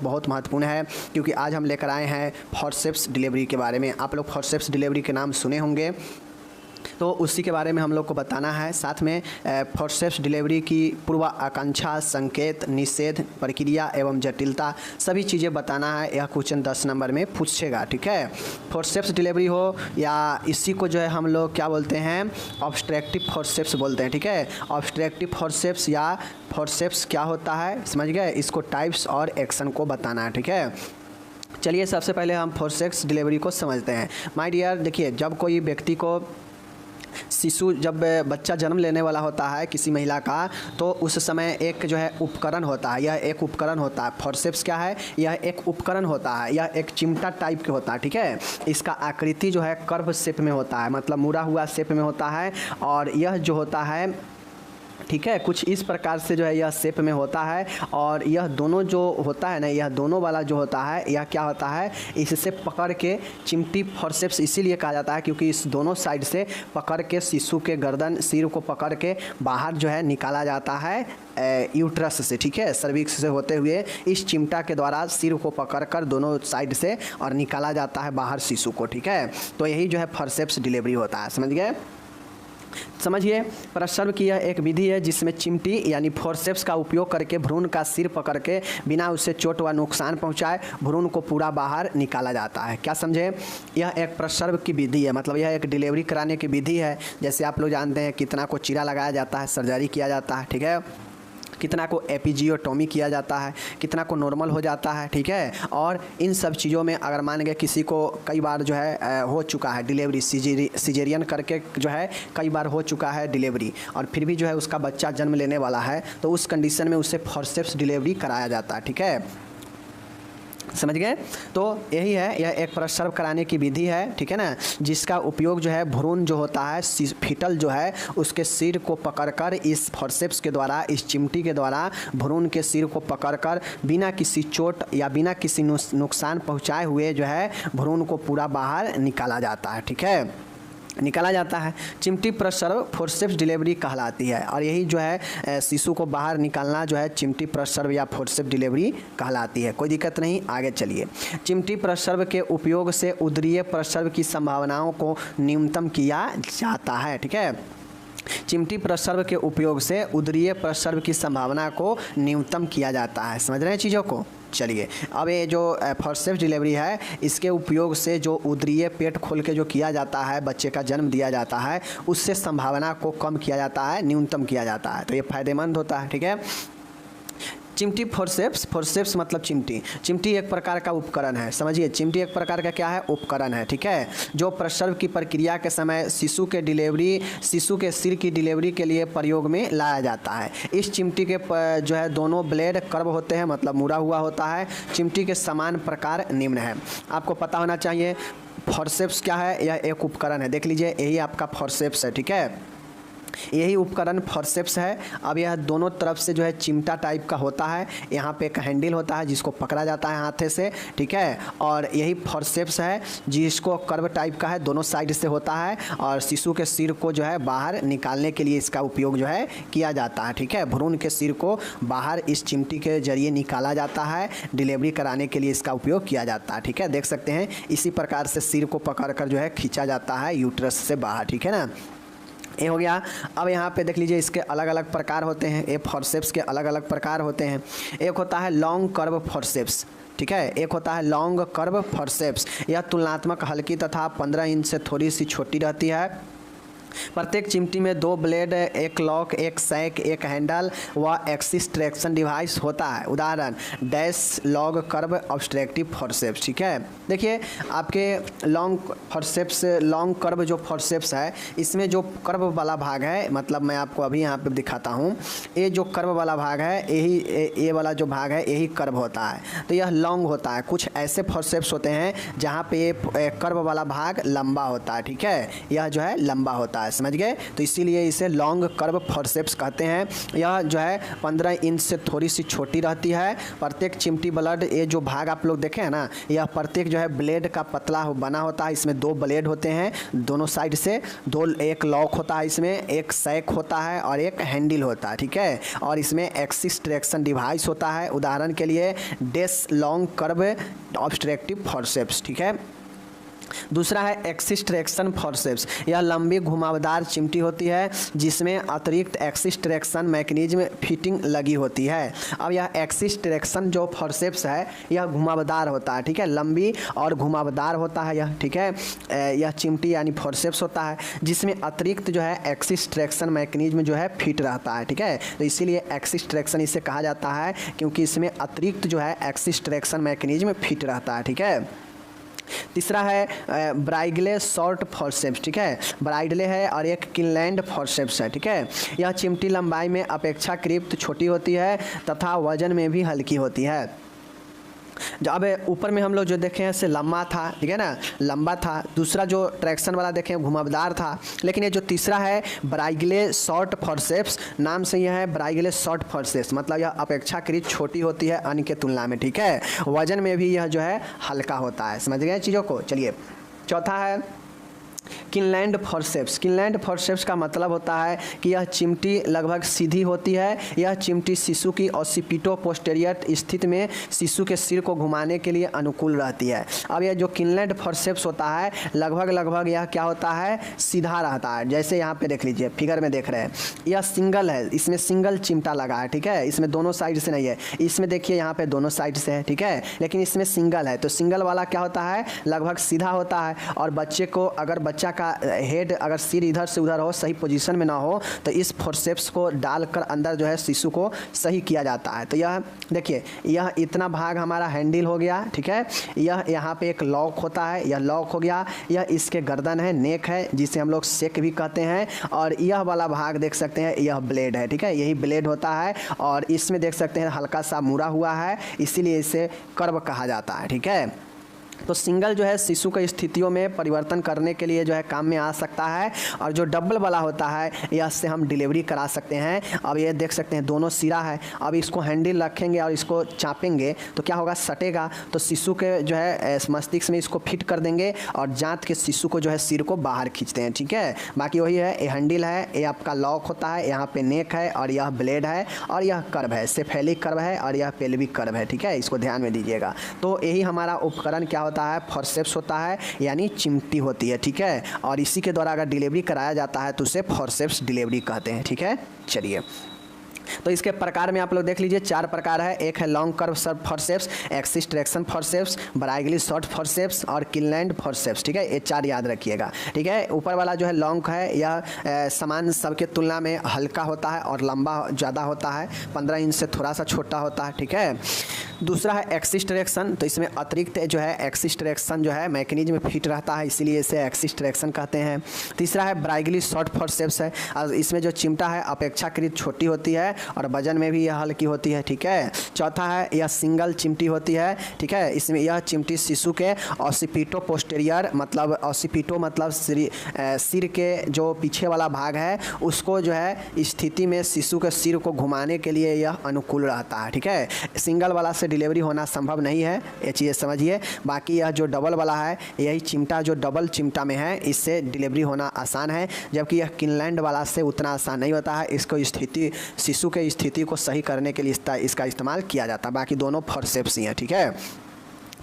बहुत महत्वपूर्ण है, क्योंकि आज हम लेकर आए हैं फोर्सेप्स डिलीवरी के बारे में। आप लोग फोर्सेप्स डिलीवरी के नाम सुने होंगे, तो उसी के बारे में हम लोग को बताना है। साथ में फोर्सेप्स डिलीवरी की पूर्व आकांक्षा, संकेत, निषेध, प्रक्रिया एवं जटिलता सभी चीज़ें बताना है। यह क्वेश्चन 10 नंबर में पूछेगा, ठीक है। फोर्सेप्स डिलीवरी हो या इसी को जो है हम लोग क्या बोलते हैं, ऑब्स्ट्रक्टिव फोर्सेप्स बोलते हैं, ठीक है। ऑब्स्ट्रक्टिव फोर्सेप्स या फोर्सेप्स क्या होता है, समझ गए। इसको टाइप्स और एक्शन को बताना है, ठीक है। चलिए सबसे पहले हम फोर्सेप्स डिलीवरी को समझते हैं। माय डियर, देखिए, जब कोई व्यक्ति को शिशु, जब बच्चा जन्म लेने वाला होता है किसी महिला का, तो उस समय एक जो है उपकरण होता है। यह एक उपकरण होता है। फोर्सेप्स क्या है, यह एक उपकरण होता है। यह एक चिमटा टाइप के होता है, ठीक है। इसका आकृति जो है कर्व शेप में होता है, मतलब मुड़ा हुआ शेप में होता है। और यह जो होता है, ठीक है, कुछ इस प्रकार से जो है यह शेप में होता है। और यह दोनों जो होता है ना, यह दोनों वाला जो होता है, यह क्या होता है, इससे पकड़ के चिमटी फोर्सेप्स इसीलिए कहा जाता है क्योंकि इस दोनों साइड से पकड़ के शिशु के गर्दन, सिर को पकड़ के बाहर जो है निकाला जाता है यूट्रस से, ठीक है, सर्विक्स से होते हुए इस चिमटा के द्वारा सिर को पकड़कर दोनों साइड से और निकाला जाता है बाहर शिशु को, ठीक है। तो यही जो है फोर्सेप्स डिलीवरी होता है, समझ गए। समझिए, प्रसव की यह एक विधि है जिसमें चिमटी यानी फोर्सेप्स का उपयोग करके भ्रूण का सिर पकड़ के बिना उससे चोट व नुकसान पहुंचाए भ्रूण को पूरा बाहर निकाला जाता है। क्या समझे, यह एक प्रसव की विधि है, मतलब यह एक डिलीवरी कराने की विधि है। जैसे आप लोग जानते हैं कितना को चीरा लगाया जाता है, सर्जरी किया जाता है, ठीक है, कितना को एपिजियोटोमी किया जाता है, कितना को नॉर्मल हो जाता है, ठीक है। और इन सब चीज़ों में अगर मान गए किसी को कई बार जो है हो चुका है डिलीवरी, सिजेरियन करके जो है कई बार हो चुका है डिलीवरी, और फिर भी जो है उसका बच्चा जन्म लेने वाला है, तो उस कंडीशन में उससे फोर्सेप्स डिलीवरी कराया जाता है, ठीक है, समझ गए। तो यही है, यह एक प्रसव कराने की विधि है, ठीक है ना, जिसका उपयोग जो है भ्रूण जो होता है, फीटल जो है, उसके सिर को पकड़कर इस फोर्सेप्स के द्वारा, इस चिमटी के द्वारा भ्रूण के सिर को पकड़कर बिना किसी चोट या बिना किसी नुकसान पहुंचाए हुए जो है भ्रूण को पूरा बाहर निकाला जाता है, ठीक है, निकाला जाता है। चिमटी प्रसव फोर्सेप्स डिलीवरी कहलाती है। और यही जो है शिशु को बाहर निकालना जो है चिमटी प्रसव या फोर्सेप्स डिलीवरी कहलाती है। कोई दिक्कत नहीं, आगे चलिए। चिमटी प्रसव के उपयोग से उदरीय प्रसव की संभावनाओं को न्यूनतम किया जाता है, ठीक है। चिमटी प्रसव के उपयोग से उदरीय प्रसव की संभावना को न्यूनतम किया जाता है। समझ रहे हैं चीज़ों को। चलिए, अब ये जो फोर्सेप्स डिलीवरी है, इसके उपयोग से जो उदरीय पेट खोल के जो किया जाता है, बच्चे का जन्म दिया जाता है, उससे संभावना को कम किया जाता है, न्यूनतम किया जाता है। तो ये फायदेमंद होता है, ठीक है। चिमटी फोर्सेप्स मतलब चिमटी एक प्रकार का उपकरण है। समझिए, चिमटी एक प्रकार का क्या है, उपकरण है, ठीक है, जो प्रसव की प्रक्रिया के समय शिशु के सिर की डिलीवरी के लिए प्रयोग में लाया जाता है। इस चिमटी के जो है दोनों ब्लेड कर्व होते हैं, मतलब मुड़ा हुआ होता है। चिमटी के समान प्रकार निम्न है। आपको पता होना चाहिए फोर्सेप्स क्या है, यह एक उपकरण है। देख लीजिए, यही आपका फोर्सेप्स है, ठीक है, यही उपकरण फोर्सेप्स है। अब यह दोनों तरफ से जो है चिमटा टाइप का होता है। यहाँ पे एक हैंडल होता है जिसको पकड़ा जाता है हाथे से, ठीक है, और यही फोर्सेप्स है जिसको कर्व टाइप का है, दोनों साइड से होता है, और शिशु के सिर को जो है बाहर निकालने के लिए इसका उपयोग जो है किया जाता है, ठीक है। भ्रूण के सिर को बाहर इस चिमटी के जरिए निकाला जाता है, डिलीवरी कराने के लिए इसका उपयोग किया जाता है, ठीक है। देख सकते हैं इसी प्रकार से सिर को पकड़ कर जो है खींचा जाता है यूट्रस से बाहर, ठीक है ना। ये हो गया। अब यहाँ पे देख लीजिए, इसके अलग अलग प्रकार होते हैं। ये फोर्सेप्स के अलग अलग प्रकार होते हैं। एक होता है लॉन्ग कर्व फोर्सेप्स, ठीक है, एक होता है लॉन्ग कर्व फोर्सेप्स। यह तुलनात्मक हल्की तथा 15 इंच से थोड़ी सी छोटी रहती है। प्रत्येक चिमटी में 2 ब्लेड, एक लॉक, एक सैक, एक हैंडल व एक्सिस ट्रैक्शन डिवाइस होता है। उदाहरण dash long curve obstructive forceps, ठीक है। देखिए, आपके लॉन्ग कर्व जो फोर्सेप्स है, इसमें जो कर्व वाला भाग है, मतलब मैं आपको अभी यहाँ पे दिखाता हूँ, ये जो कर्व वाला भाग है, ये वाला जो भाग है यही कर्व होता है, तो यह लॉन्ग होता है। कुछ ऐसे फोर्सेप्स होते हैं जहाँ पे ये कर्व वाला भाग लंबा होता है, ठीक है, यह जो है लंबा होता है। होता है, समझ गए। तो इसीलिए इसे लॉन्ग कर्व फॉरसेप्स कहते हैं। यह जो है 15 इंच से थोड़ी सी छोटी रहती है। प्रत्येक चिमटी ब्लेड, ये जो भाग आप लोग देखे हैं ना, यह प्रत्येक जो है ब्लेड का पतला बना होता है। इसमें 2 ब्लेड होते हैं दोनों साइड से, एक लॉक होता है, इसमें एक सैक होता है और एक हैंडल होता है, ठीक है। और इसमें एक्सिस ट्रैक्शन डिवाइस होता है, उदाहरण के लिए डेस लॉन्ग कर्व ऑब्स्ट्रक्टिव फॉरसेप्स, ठीक है। दूसरा है एक्सिस ट्रैक्शन फॉरसेप्स। यह लंबी घुमावदार चिमटी होती है जिसमें अतिरिक्त एक्सिस ट्रैक्शन मैकेनिज्म फिटिंग लगी होती है। अब यह एक्सिस ट्रैक्शन जो फॉरसेप्स है यह घुमावदार होता है, ठीक है, लंबी और घुमावदार होता है यह, ठीक है। यह चिमटी यानी फॉरसेप्स होता है जिसमें अतिरिक्त जो है एक्सिस ट्रैक्शन मैकेनिज्म जो है फिट रहता है, ठीक है। तो इसीलिए एक्सिस ट्रैक्शन इसे कहा जाता है क्योंकि इसमें अतिरिक्त जो है एक्सिस ट्रैक्शन मैकेनिज्म फिट रहता है, ठीक है। तीसरा है ब्राइगले शॉर्ट फॉरसेप्स, ठीक है। ब्राइडले है और एक किनलैंड फॉरसेप्स है, ठीक है। यह चिमटी लंबाई में अपेक्षाकृत छोटी होती है तथा वजन में भी हल्की होती है। जब ऊपर में हम लोग जो देखे हैं इससे लंबा था, ठीक है ना, लंबा था। दूसरा जो ट्रैक्शन वाला देखे घुमावदार था। लेकिन ये जो तीसरा है ब्राइगले शॉर्ट फॉरसेप्स, नाम से यह है ब्राइगले शॉर्ट फॉरसेप्स, मतलब यह अपेक्षाकृत छोटी होती है अन्य के तुलना में, ठीक है। वजन में भी यह जो है हल्का होता है, समझ गए चीज़ों को। चलिए चौथा है किनलैंड फॉरसेप्स। किनलैंड फॉरसेप्स का मतलब होता है कि यह चिमटी लगभग सीधी होती है। यह चिमटी शिशु की ऑसिपिटो पोस्टेरियर स्थिति में शिशु के सिर को घुमाने के लिए अनुकूल रहती है। अब यह जो किनलैंड फॉरसेप्स होता है लगभग यह क्या होता है, सीधा रहता है। जैसे यहाँ पे देख लीजिए, फिगर में देख रहे हैं, यह सिंगल है, इसमें सिंगल चिमटा लगा है, ठीक है। इसमें दोनों साइड से नहीं है, इसमें देखिए यहाँ पे दोनों साइड से है, ठीक है, लेकिन इसमें सिंगल है। तो सिंगल वाला क्या होता है, लगभग सीधा होता है। और बच्चे को अगर बच्चा का हेड अगर सिर इधर से उधर हो, सही पोजीशन में ना हो, तो इस फॉरसेप्स को डालकर अंदर जो है शिशु को सही किया जाता है। तो यह देखिए, यह इतना भाग हमारा हैंडल हो गया, ठीक है। यह यहाँ पे एक लॉक होता है, यह लॉक हो गया। यह इसके गर्दन है, नेक है, जिसे हम लोग सेक भी कहते हैं। और यह वाला भाग देख सकते हैं, यह ब्लेड है, ठीक है, यही ब्लेड होता है। और इसमें देख सकते हैं हल्का सा मुड़ा हुआ है, इसीलिए इसे कर्व कहा जाता है, ठीक है। तो सिंगल जो है शिशु की स्थितियों में परिवर्तन करने के लिए जो है काम में आ सकता है। और जो डबल वाला होता है यह से हम डिलीवरी करा सकते हैं। अब ये देख सकते हैं दोनों सिरा है। अब इसको हैंडल रखेंगे और इसको चापेंगे तो क्या होगा, सटेगा। तो शिशु के जो है मस्तिष्क में इसको फिट कर देंगे और जांच के शिशु को जो है सिर को बाहर खींचते हैं, ठीक है। बाकी वही है, ये हैंडल है, ये आपका लॉक होता है, यहाँ पे नेक है और यह ब्लेड है और यह कर्व है, सेफेलिक कर्व है और यह पेल्विक कर्व है, ठीक है। इसको ध्यान में दीजिएगा। तो यही हमारा उपकरण क्या होता है, फॉरसेप्स होता है, यानी चिमटी होती है, ठीक है। और इसी के द्वारा अगर डिलीवरी कराया जाता है तो उसे फॉरसेप्स डिलीवरी कहते हैं, ठीक है। चलिए, तो इसके प्रकार में आप लोग देख लीजिए, 4 प्रकार है। एक है long curve forceps, axis traction forceps, Wrigley short forceps और किनलैंड फॉरसेप्स, ठीक है। ये 4 याद रखिएगा, ठीक है। ऊपर वाला जो है लॉन्ग है, यह समान सबके तुलना में हल्का होता है और लंबा ज़्यादा होता है, 15 इंच से थोड़ा सा छोटा होता है, ठीक है। दूसरा है एक्सिस ट्रैक्शन, तो इसमें अतिरिक्त जो है एक्सिस ट्रैक्शन जो है मैकेनिज्म में फिट रहता है, इसीलिए इसे एक्सिस ट्रैक्शन कहते हैं। तीसरा है ब्राइगली शॉर्ट फॉरसेप्स है, और इसमें जो चिमटा है अपेक्षाकृत छोटी होती है और वजन में भी यह हल्की होती है, ठीक है। चौथा है यह सिंगल चिमटी होती है, ठीक है। इसमें यह चिमटी शिशु के ऑसिपिटो पोस्टेरियर, मतलब ऑसिपिटो मतलब सिर के जो पीछे वाला भाग है उसको जो है स्थिति में शिशु के सिर को घुमाने के लिए यह अनुकूल रहता है, ठीक है। सिंगल वाला से डिलीवरी होना संभव नहीं है, ये चीज़ें समझिए। बाकी यह जो डबल वाला है, यही चिमटा जो डबल चिमटा में है, इससे डिलीवरी होना आसान है, जबकि यह किनलैंड वाला से उतना आसान नहीं होता है। इसको शिशु के स्थिति को सही करने के लिए इसका इस्तेमाल किया जाता है। बाकी दोनों फॉरसेप्स ही हैं, ठीक है,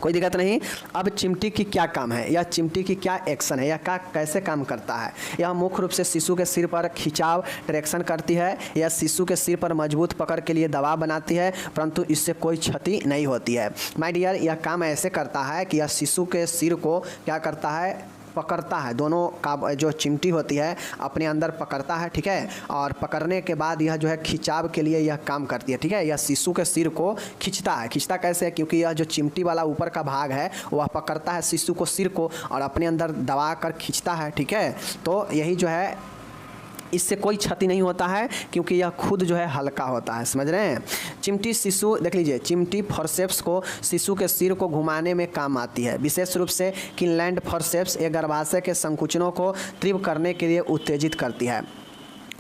कोई दिक्कत नहीं। अब चिमटी की क्या काम है, या चिमटी की क्या एक्शन है, या कैसे काम करता है। यह मुख्य रूप से शिशु के सिर पर खिंचाव ट्रैक्शन करती है, या शिशु के सिर पर मजबूत पकड़ के लिए दबाव बनाती है, परंतु इससे कोई क्षति नहीं होती है। माय डियर, यह काम ऐसे करता है कि यह शिशु के सिर को क्या करता है, पकड़ता है, दोनों का जो चिमटी होती है अपने अंदर पकड़ता है, ठीक है। और पकड़ने के बाद यह जो है खिंचाव के लिए यह काम करती है, ठीक है। यह शिशु के सिर को खींचता है। खींचता कैसे है, क्योंकि यह जो चिमटी वाला ऊपर का भाग है वह पकड़ता है शिशु को, सिर को, और अपने अंदर दबा कर खींचता है, ठीक है। तो यही जो है इससे कोई क्षति नहीं होता है क्योंकि यह खुद जो है हल्का होता है, समझ रहे हैं। चिमटी शिशु देख लीजिए, चिमटी फॉरसेप्स को शिशु के सिर को घुमाने में काम आती है। विशेष रूप से किनलैंड फॉरसेप्स ये गर्भाशय के संकुचनों को तीव्र करने के लिए उत्तेजित करती है।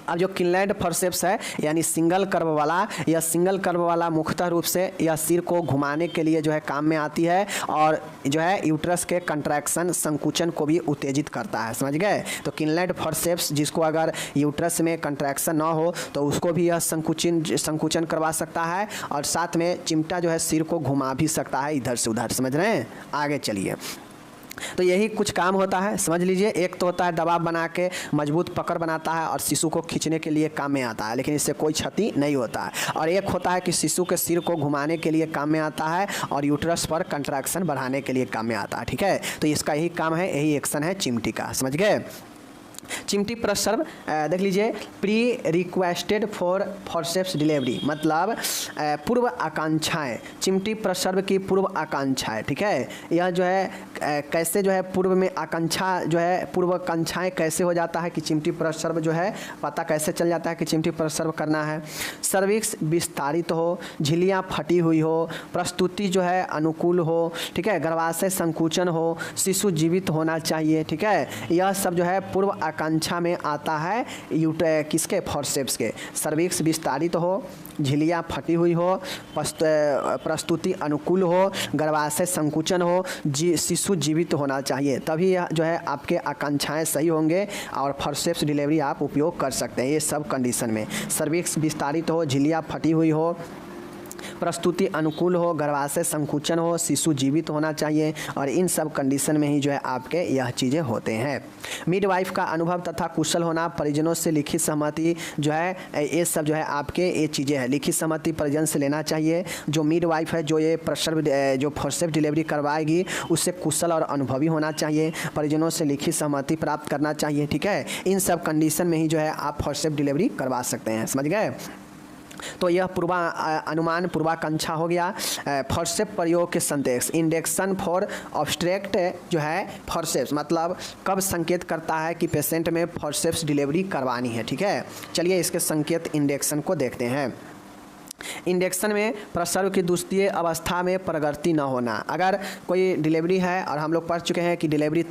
अब जो किनलैंड फॉरसेप्स है यानी सिंगल कर्व वाला, यह सिंगल कर्व वाला मुख्यतः रूप से यह सिर को घुमाने के लिए जो है काम में आती है और जो है यूट्रस के कंट्रैक्शन संकुचन को भी उत्तेजित करता है, समझ गए। तो किनलैंड फॉरसेप्स जिसको अगर यूट्रस में कंट्रैक्शन ना हो तो उसको भी यह संकुचन करवा सकता है और साथ में चिमटा जो है सिर को घुमा भी सकता है इधर से उधर, समझ रहे हैं। आगे चलिए, तो यही कुछ काम होता है, समझ लीजिए। एक तो होता है दबाव बना के मजबूत पकड़ बनाता है और शिशु को खींचने के लिए काम में आता है, लेकिन इससे कोई क्षति नहीं होता है। और एक होता है कि शिशु के सिर को घुमाने के लिए काम में आता है और यूट्रस पर कंट्रैक्शन बढ़ाने के लिए काम में आता है, ठीक है। तो इसका यही काम है, यही एक्शन है चिमटी का, समझ गए। चिमटी प्रसर्व देख लीजिए, pre requested for forceps delivery, मतलब पूर्व आकांक्षाएं, चिमटी प्रसर्व की पूर्व आकांक्षाएं, ठीक है। यह जो है कैसे जो है पूर्व में आकांक्षा जो है पूर्व आकांक्षाएं कैसे हो जाता है कि चिमटी प्रसर्व जो है पता कैसे चल जाता है कि चिमटी प्रसर्व करना है। सर्विक्स विस्तारित हो, झिल्लियाँ फटी हुई हो, प्रस्तुति जो है अनुकूल हो, ठीक है, गर्भाशय संकुचन हो, शिशु जीवित होना चाहिए, ठीक है। यह सब जो है पूर्व आकांक्षा में आता है किसके, फॉरसेप्स के। सर्विक्स विस्तारित हो, झिल्लियाँ फटी हुई हो, प्रस्तुति अनुकूल हो, गर्भाशय संकुचन हो, शिशु जीवित होना चाहिए, तभी यह जो है आपके आकांक्षाएं सही होंगे और फॉरसेप्स डिलीवरी आप उपयोग कर सकते हैं। ये सब कंडीशन में सर्विक्स विस्तारित हो, झिल्लियाँ फटी हुई हो, प्रस्तुति अनुकूल हो, गर्भाशय संकुचन हो, शिशु जीवित होना चाहिए और इन सब कंडीशन में ही जो है आपके यह चीज़ें होते हैं। मिडवाइफ का अनुभव तथा कुशल होना, परिजनों से लिखित सहमति जो है, ये सब जो है आपके ये चीज़ें हैं। लिखित सहमति परिजन से लेना चाहिए। जो मिडवाइफ है जो ये प्रसव जो फॉरसेप्स डिलीवरी करवाएगी उससे कुशल और अनुभवी होना चाहिए, परिजनों से लिखित सहमति प्राप्त करना चाहिए, ठीक है। इन सब कंडीशन में ही जो है आप फॉरसेप्स डिलीवरी करवा सकते हैं, समझ गए। तो यह अनुमान पूर्वाकांक्षा हो गया। फॉरसेप्स प्रयोग के संदेश, इंडेक्शन फॉर ऑब्स्ट्रैक्ट जो है फॉरसेप्स, मतलब कब संकेत करता है कि पेशेंट में फॉरसेप्स डिलीवरी करवानी है, ठीक है। चलिए इसके संकेत इंडेक्शन को देखते हैं। इंडेक्शन में प्रसव की द्वितीय अवस्था में प्रगति न होना। अगर कोई डिलीवरी है और हम लोग पढ़ चुके हैं कि डिलीवरी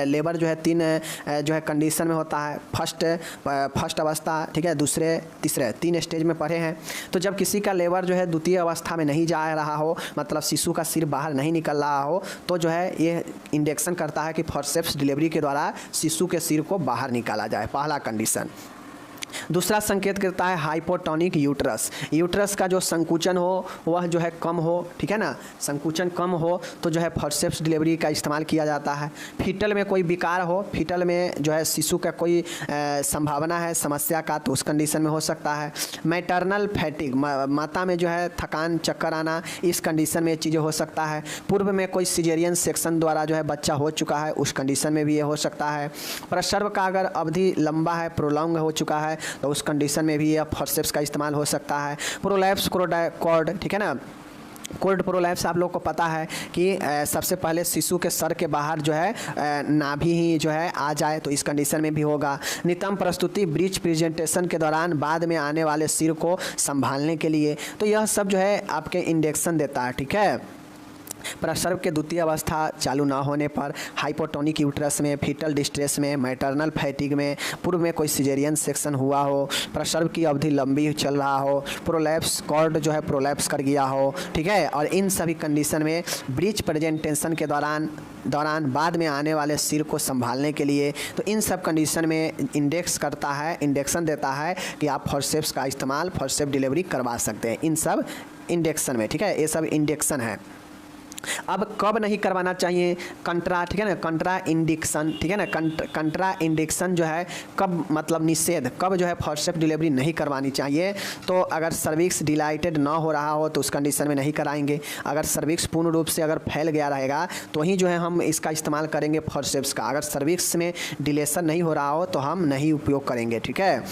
लेबर जो है तीन जो है कंडीशन में होता है, फर्स्ट अवस्था, ठीक है, दूसरे तीसरे, 3 स्टेज में पढ़े हैं। तो जब किसी का लेबर जो है द्वितीय अवस्था में नहीं जा रहा हो, मतलब शिशु का सिर बाहर नहीं निकल रहा हो, तो जो है ये इंडेक्शन करता है कि फॉरसेप्स डिलीवरी के द्वारा शिशु के सिर को बाहर निकाला जाए, पहला कंडीशन। दूसरा संकेत करता है हाइपोटोनिक यूट्रस, यूट्रस का जो संकुचन हो वह जो है कम हो, ठीक है ना, संकुचन कम हो तो जो है फॉरसेप्स डिलीवरी का इस्तेमाल किया जाता है। फीटल में कोई विकार हो, फीटल में जो है शिशु का कोई संभावना है समस्या का, तो उस कंडीशन में हो सकता है। मैटरनल फैटिग, माता में जो है थकान चक्कर आना, इस कंडीशन में ये चीज़ें हो सकता है। पूर्व में कोई सिजेरियन सेक्शन द्वारा जो है बच्चा हो चुका है, उस कंडीशन में भी ये हो सकता है। प्रसव का अगर अवधि लंबा है, प्रोलॉन्ग हो चुका है, तो उस कंडीशन में भी यह फॉरसेप्स का इस्तेमाल हो सकता है। प्रोलैप्स कॉर्ड, ठीक है ना, कोल्ड प्रोलैप्स आप लोग को पता है कि सबसे पहले शिशु के सर के बाहर जो है नाभि ही जो है आ जाए, तो इस कंडीशन में भी होगा। नितंब प्रस्तुति ब्रीच प्रेजेंटेशन के दौरान बाद में आने वाले सिर को संभालने के लिए, तो यह सब जो है आपके इंडेक्शन देता है, ठीक है। प्रसव के द्वितीय अवस्था चालू न होने पर, हाइपोटोनिक यूट्रस में, फीटल डिस्ट्रेस में, मैटरनल फैटिग में, पूर्व में कोई सिजेरियन सेक्शन हुआ हो, प्रसव की अवधि लंबी चल रहा हो, प्रोलैप्स कॉर्ड जो है प्रोलैप्स कर गया हो, ठीक है, और इन सभी कंडीशन में ब्रीच प्रेजेंटेशन के दौरान बाद में आने वाले सिर को संभालने के लिए, तो इन सब कंडीशन में इंडेक्स करता है, इंडेक्शन देता है कि आप फॉरसेप्स का इस्तेमाल फॉरसेप्स डिलीवरी करवा सकते हैं इन सब इंडेक्शन में, ठीक है। ये सब इंडेक्शन है। अब कब नहीं करवाना चाहिए, कंट्रा, ठीक है ना, कंट्रा इंडिक्शन, ठीक है ना, कंट्रा इंडिक्शन जो है कब, मतलब निषेध, कब जो है फॉरसेप्स डिलीवरी नहीं करवानी चाहिए। तो अगर सर्विक्स डिलाइटेड ना हो रहा हो तो उस कंडीशन में नहीं कराएंगे। अगर सर्विक्स पूर्ण रूप से अगर फैल गया रहेगा तो ही जो है हम इसका इस्तेमाल करेंगे फॉरसेप्स का। अगर सर्विक्स में डिलेशन नहीं हो रहा हो तो हम नहीं उपयोग करेंगे, ठीक है।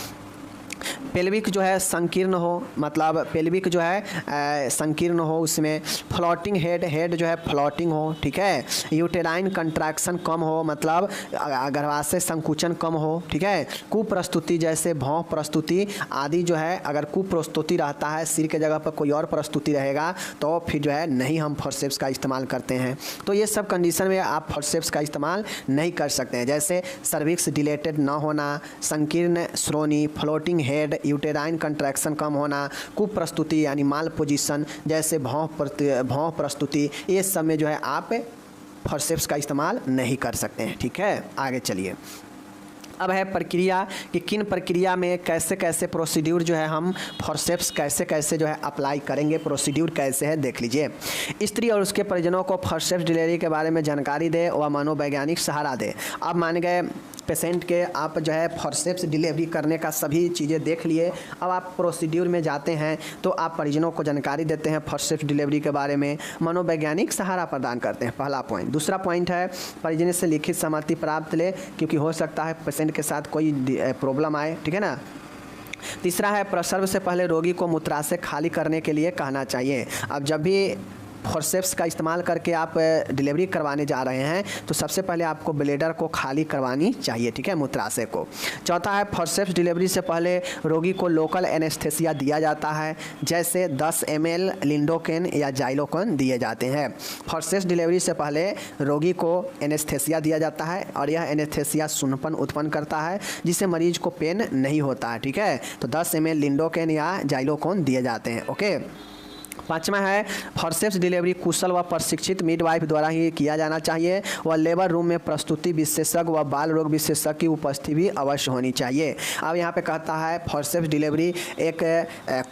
पेल्विक जो है संकीर्ण हो, मतलब पेल्विक जो है संकीर्ण हो, उसमें फ्लोटिंग हेड जो है फ्लोटिंग हो, ठीक है। यूटेराइन कंट्रैक्शन कम हो, मतलब गर्भाशय संकुचन कम हो, ठीक है। कुप्रस्तुति जैसे भौं प्रस्तुति आदि जो है, अगर कुप्रस्तुति रहता है, सिर के जगह पर कोई और प्रस्तुति रहेगा तो फिर जो है नहीं हम फोर्सेप्स का इस्तेमाल करते हैं। तो ये सब कंडीशन में आप फोर्सेप्स का इस्तेमाल नहीं कर सकते हैं, जैसे सर्विक्स डिलेटेड न होना, संकीर्ण श्रोणि, फ्लोटिंग हेड, यूटेराइन कंट्रैक्शन कम होना, कुप्रस्तुति यानी माल पोजीशन जैसे भौं प्रस्तुति, ये सब में जो है आप फोर्सेप्स का इस्तेमाल नहीं कर सकते हैं, ठीक है। आगे चलिए, अब है प्रक्रिया कि किन प्रक्रिया में कैसे कैसे प्रोसीड्यूर जो है हम फोर्सेप्स कैसे कैसे जो है अप्लाई करेंगे, प्रोसीड्यूर कैसे है देख लीजिए। स्त्री और उसके परिजनों को फोर्सेप्स डिलीवरी के बारे में जानकारी दे व मनोवैज्ञानिक सहारा दे। अब मान गए पेशेंट के आप जो है फोर्सेप्स डिलीवरी करने का सभी चीज़ें देख लिए, अब आप प्रोसीड्यूर में जाते हैं तो आप परिजनों को जानकारी देते हैं फोर्सेप्स डिलीवरी के बारे में, मनोवैज्ञानिक सहारा प्रदान करते हैं, पहला पॉइंट। दूसरा पॉइंट है परिजन से लिखित सहमति प्राप्त ले, क्योंकि हो सकता है पेशेंट के साथ कोई प्रॉब्लम आए, ठीक है ना। तीसरा है प्रसव से पहले रोगी को मूत्राशय खाली करने के लिए कहना चाहिए। अब जब भी फोर्सेप्स का इस्तेमाल करके आप डिलीवरी करवाने जा रहे हैं तो सबसे पहले आपको ब्लेडर को खाली करवानी चाहिए, ठीक है, मूत्राशय को। चौथा है फोर्सेप्स डिलीवरी से पहले रोगी को लोकल एनेस्थेसिया दिया जाता है, जैसे 10 ml लिंडोकेन या जाइलोकेन दिए जाते हैं। फोर्सेप्स डिलीवरी से पहले रोगी को एनेस्थेसिया दिया जाता है और यह एनेस्थेसिया सुन्नपन उत्पन्न करता है जिससे मरीज को पेन नहीं होता है, ठीक है। तो 10 ml लिंडोकेन या जाइलोकेन दिए जाते हैं, ओके। पाँचवा है फोर्सेप्स डिलीवरी कुशल व प्रशिक्षित मिडवाइफ द्वारा ही किया जाना चाहिए व लेबर रूम में प्रस्तुति विशेषज्ञ व बाल रोग विशेषज्ञ की उपस्थिति भी अवश्य होनी चाहिए। अब यहाँ पे कहता है फोर्सेप्स डिलीवरी एक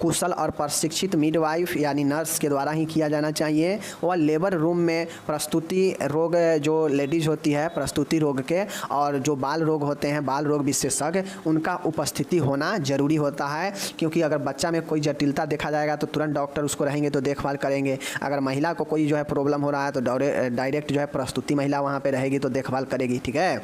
कुशल और प्रशिक्षित मिडवाइफ यानी नर्स के द्वारा ही किया जाना चाहिए व लेबर रूम में प्रस्तुति रोग जो लेडीज़ होती है प्रस्तुति रोग के और जो बाल रोग होते हैं बाल रोग विशेषज्ञ उनका उपस्थिति होना जरूरी होता है, क्योंकि अगर बच्चा में कोई जटिलता देखा जाएगा तो तुरंत डॉक्टर उसको रहेंगे तो देखभाल करेंगे। अगर महिला को कोई जो है प्रॉब्लम हो रहा है तो डायरेक्ट जो है प्रस्तुति महिला वहाँ पे रहेगी तो देखभाल करेगी, ठीक है।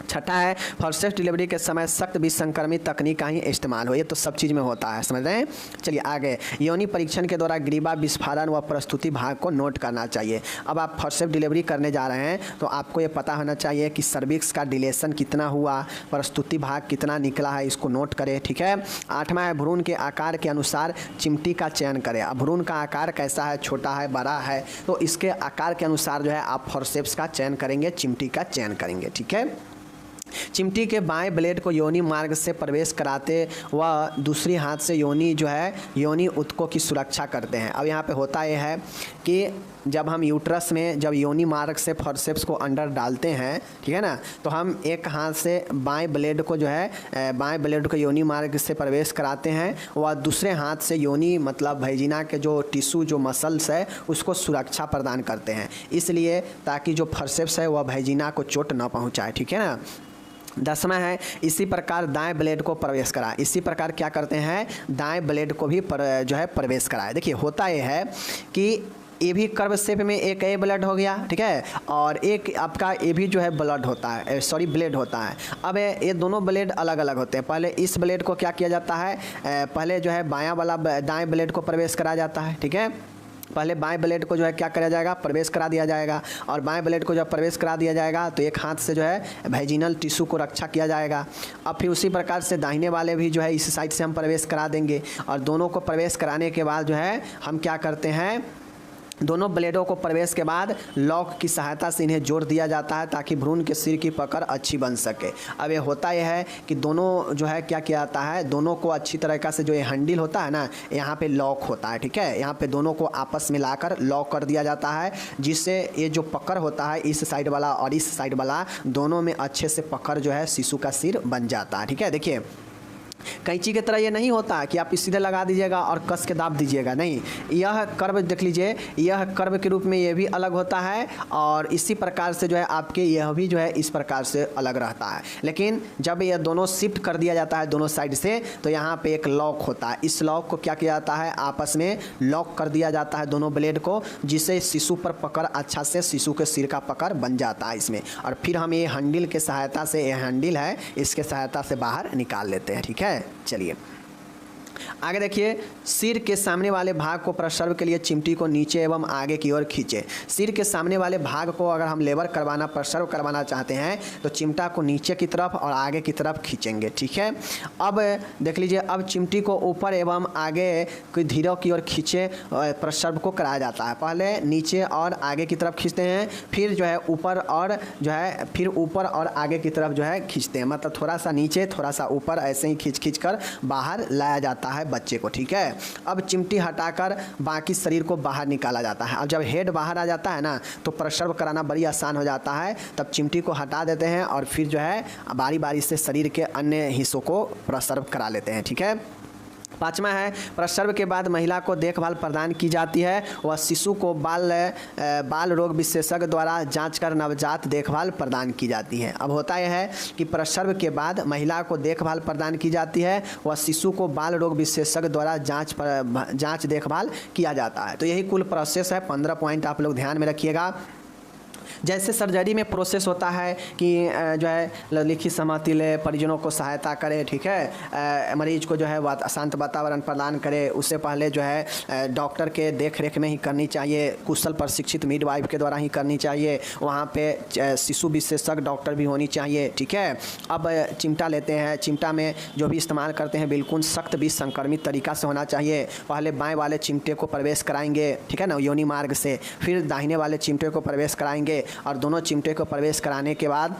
छठा है फोर्सेप्स डिलीवरी के समय सख्त विसंक्रमित तकनीक का ही इस्तेमाल हो, ये तो सब चीज़ में होता है, समझ रहे हैं। चलिए आगे, योनि परीक्षण के द्वारा ग्रीवा विस्फारण व प्रस्तुति भाग को नोट करना चाहिए। अब आप फोर्सेप्स डिलीवरी करने जा रहे हैं तो आपको ये पता होना चाहिए कि सर्विक्स का डिलेशन कितना हुआ, प्रस्तुति भाग कितना निकला है, इसको नोट करें, ठीक है। आठवां है भ्रूण के आकार के अनुसार चिमटी का चयन करें। अब भ्रूण का आकार कैसा है, छोटा है बड़ा है, तो इसके आकार के अनुसार जो है आप फोर्सेप्स का चयन करेंगे, चिमटी का चयन करेंगे, ठीक है। चिमटी के बाएं ब्लेड को योनि मार्ग से प्रवेश कराते व दूसरी हाथ से योनि जो है योनि उत्तकों की सुरक्षा करते हैं। अब यहाँ पे होता यह है कि जब हम यूट्रस में जब योनि मार्ग से फोर्सेप्स को अंदर डालते हैं, ठीक है ना, तो हम एक हाथ से बाएं ब्लेड को जो है बाएं ब्लेड को योनि मार्ग से प्रवेश कराते हैं व दूसरे हाथ से योनि मतलब वैजिना के जो टिश्यू जो मसल्स है उसको सुरक्षा प्रदान करते हैं, इसलिए ताकि जो फोर्सेप्स है वह वैजिना को चोट न पहुँचाए, ठीक है ना। 10वां है इसी प्रकार दाएं ब्लेड को प्रवेश कराए। इसी प्रकार क्या करते हैं, दाएं ब्लेड को भी जो है प्रवेश कराए। देखिए होता यह है कि ये भी कर्व शेप में एक ये ब्लड हो गया, ठीक है, और एक आपका ये भी जो है ब्लड होता है, सॉरी ब्लेड होता है। अब ये दोनों ब्लेड अलग अलग होते हैं। पहले इस ब्लेड को क्या किया जाता है, पहले जो है बायां वाला दाएं ब्लेड को प्रवेश कराया जाता है, ठीक है। पहले बाएं ब्लेड को जो है क्या करा जाएगा, प्रवेश करा दिया जाएगा, और बाएं ब्लेड को जब प्रवेश करा दिया जाएगा तो एक हाथ से जो है वैजिनल टिश्यू को रक्षा किया जाएगा। अब फिर उसी प्रकार से दाहिने वाले भी जो है इस साइड से हम प्रवेश करा देंगे, और दोनों को प्रवेश कराने के बाद जो है हम क्या करते हैं, दोनों ब्लेडों को प्रवेश के बाद लॉक की सहायता से इन्हें जोड़ दिया जाता है ताकि भ्रूण के सिर की पकड़ अच्छी बन सके। अब ये होता यह है कि दोनों जो है क्या किया जाता है, दोनों को अच्छी तरीक़ा से जो ये हैंडल होता है ना, यहाँ पे लॉक होता है, ठीक है, यहाँ पे दोनों को आपस में लाकर लॉक कर दिया जाता है, जिससे ये जो पकड़ होता है इस साइड वाला और इस साइड वाला दोनों में अच्छे से पकड़ जो है शिशु का सिर बन जाता है, ठीक है। देखिए कैंची की तरह ये नहीं होता कि आप सीधे लगा दीजिएगा और कस के दाब दीजिएगा, नहीं, यह कर्व देख लीजिए, यह कर्व के रूप में ये भी अलग होता है और इसी प्रकार से जो है आपके यह भी जो है इस प्रकार से अलग रहता है। लेकिन जब यह दोनों शिफ्ट कर दिया जाता है दोनों साइड से तो यहाँ पे एक लॉक होता है, इस लॉक को क्या किया जाता है, आपस में लॉक कर दिया जाता है दोनों ब्लेड को, जिससे शिशु पर पकड़ अच्छा से शिशु के सिर का पकड़ बन जाता है इसमें, और फिर हम ये हैंडल के सहायता से, ये हैंडल है इसके सहायता से बाहर निकाल लेते हैं, ठीक है। है। चलिए आगे देखिए, सिर के सामने वाले भाग को प्रसर्व के लिए चिमटी को नीचे एवं आगे की ओर खींचे। सिर के सामने वाले भाग को अगर हम लेवर करवाना, प्रसर्व करवाना चाहते हैं तो चिमटा को नीचे की तरफ और आगे की तरफ खींचेंगे, ठीक है। अब देख लीजिए, अब चिमटी को ऊपर एवं आगे की धीरों की ओर खींचे प्रसर्व को कराया जाता है। पहले नीचे और आगे की तरफ खींचते हैं, फिर जो है ऊपर और जो है फिर ऊपर और आगे की तरफ जो है खींचते हैं, मतलब थोड़ा सा नीचे थोड़ा सा ऊपर, ऐसे ही खींच कर बाहर लाया जाता है बच्चे को, ठीक है। अब चिमटी हटाकर बाकी शरीर को बाहर निकाला जाता है। अब जब हेड बाहर आ जाता है ना तो प्रसर्व कराना बड़ी आसान हो जाता है। तब चिमटी को हटा देते हैं और फिर जो है बारी बारी से शरीर के अन्य हिस्सों को प्रसर्व करा लेते हैं, ठीक है। पाँचवा है, प्रसर्व के बाद महिला को देखभाल प्रदान की जाती है। वह शिशु को बाल रोग विशेषज्ञ द्वारा जांच कर नवजात देखभाल प्रदान की जाती है। अब होता यह है कि प्रसर्व के बाद महिला को देखभाल प्रदान की जाती है, वह शिशु को बाल रोग विशेषज्ञ द्वारा जांच देखभाल किया जाता है। तो यही कुल प्रोसेस है। 15 पॉइंट आप लोग ध्यान में रखिएगा। जैसे सर्जरी में प्रोसेस होता है कि जो है लिखित सहमति ले, परिजनों को सहायता करे, ठीक है, मरीज को जो है शांत वातावरण प्रदान करे, उससे पहले जो है डॉक्टर के देख रेख में ही करनी चाहिए, कुशल प्रशिक्षित मिडवाइफ के द्वारा ही करनी चाहिए, वहाँ पे शिशु विशेषज्ञ डॉक्टर भी होनी चाहिए, ठीक है। अब चिमटा लेते हैं, चिमटा में जो भी इस्तेमाल करते हैं बिल्कुल सख्त भी संक्रमित तरीका से होना चाहिए। पहले बाएँ वाले चिमटे को प्रवेश कराएंगे, ठीक है ना, योनि मार्ग से, फिर दाहिने वाले चिमटे को प्रवेश कराएंगे और दोनों चिमटे को प्रवेश कराने के बाद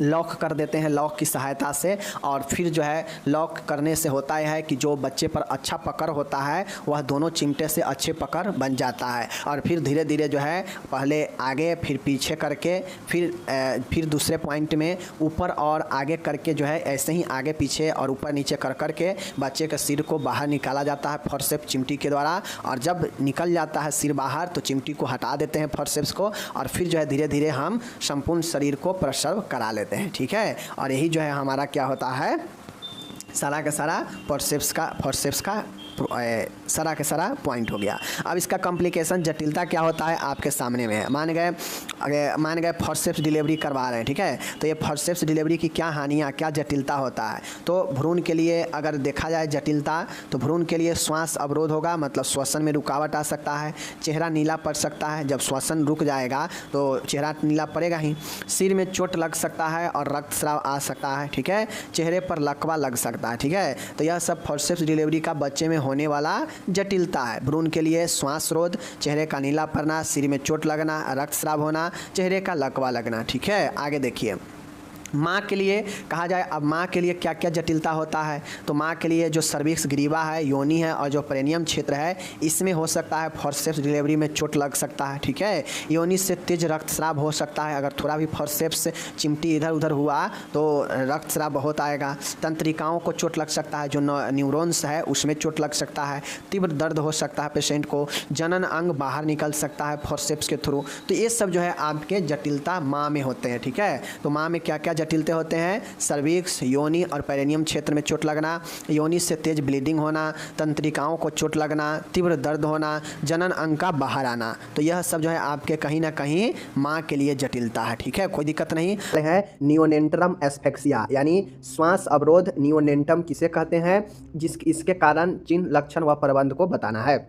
लॉक कर देते हैं लॉक की सहायता से। और फिर जो है लॉक करने से होता है कि जो बच्चे पर अच्छा पकड़ होता है वह दोनों चिमटे से अच्छे पकड़ बन जाता है। और फिर धीरे धीरे जो है पहले आगे फिर पीछे करके फिर दूसरे पॉइंट में ऊपर और आगे करके जो है ऐसे ही आगे पीछे और ऊपर नीचे कर के बच्चे के सिर को बाहर निकाला जाता है फोर्सेप्स चिमटी के द्वारा। और जब निकल जाता है सिर बाहर तो चिमटी को हटा देते हैं फोर्सेप्स को, और फिर जो है धीरे धीरे हम संपूर्ण शरीर को प्रसर्व करा लेते हैं, ठीक है। और यही जो है हमारा क्या होता है, सारा का सारा फोर्सेप्स का सारा के सारा पॉइंट हो गया। अब इसका कॉम्प्लिकेशन जटिलता क्या होता है आपके सामने में है। मान गए फोर्सेप्स डिलीवरी करवा रहे हैं, ठीक है, तो ये फोर्सेप्स डिलीवरी की क्या हानियाँ, क्या जटिलता होता है। तो भ्रूण के लिए अगर देखा जाए जटिलता, तो भ्रूण के लिए श्वास अवरोध होगा, मतलब श्वसन में रुकावट आ सकता है, चेहरा नीला पड़ सकता है, जब श्वसन रुक जाएगा तो चेहरा नीला पड़ेगा ही, सिर में चोट लग सकता है और रक्तस्राव आ सकता है, ठीक है, चेहरे पर लकवा लग सकता है, ठीक है। तो यह सब फोर्सेप्स डिलीवरी का बच्चे में होने वाला जटिलता है। भ्रूण के लिए श्वास रोध, चेहरे का नीला पड़ना, सिर में चोट लगना, रक्तस्राव होना, चेहरे का लकवा लगना, ठीक है। आगे देखिए, माँ के लिए कहा जाए, अब माँ के लिए क्या क्या जटिलता होता है। तो माँ के लिए जो सर्विक्स ग्रीवा है, योनि है और जो पेरिनियम क्षेत्र है, इसमें हो सकता है फोर्सेप्स डिलीवरी में चोट लग सकता है, ठीक है। योनि से तेज रक्तस्राव हो सकता है, अगर थोड़ा भी फोर्सेप्स चिमटी इधर उधर हुआ तो रक्तस्राव बहुत आएगा। तंत्रिकाओं को चोट लग सकता है, जो न्यूरॉन्स है उसमें चोट लग सकता है। तीव्र दर्द हो सकता है पेशेंट को, जनन अंग बाहर निकल सकता है फोर्सेप्स के थ्रू। तो ये सब जो है आपके जटिलता माँ में होते हैं, ठीक है। तो माँ में क्या क्या जटिलते होते हैं, सर्विक्स, योनि और पेरिनियम क्षेत्र में चोट लगना, योनि से तेज ब्लीडिंग होना, तंत्रिकाओं को चोट लगना, तीव्र दर्द होना, जनन अंग का बाहर आना। तो यह सब जो है आपके कहीं ना कहीं माँ के लिए जटिलता है, ठीक है, कोई दिक्कत नहीं है। नियोनेंट्रम एस्फेक्सिया यानी श्वास अवरोध, नियोनेंटम किसे कहते हैं, इसके कारण चिन्ह, लक्षण व प्रबंध को बताना है।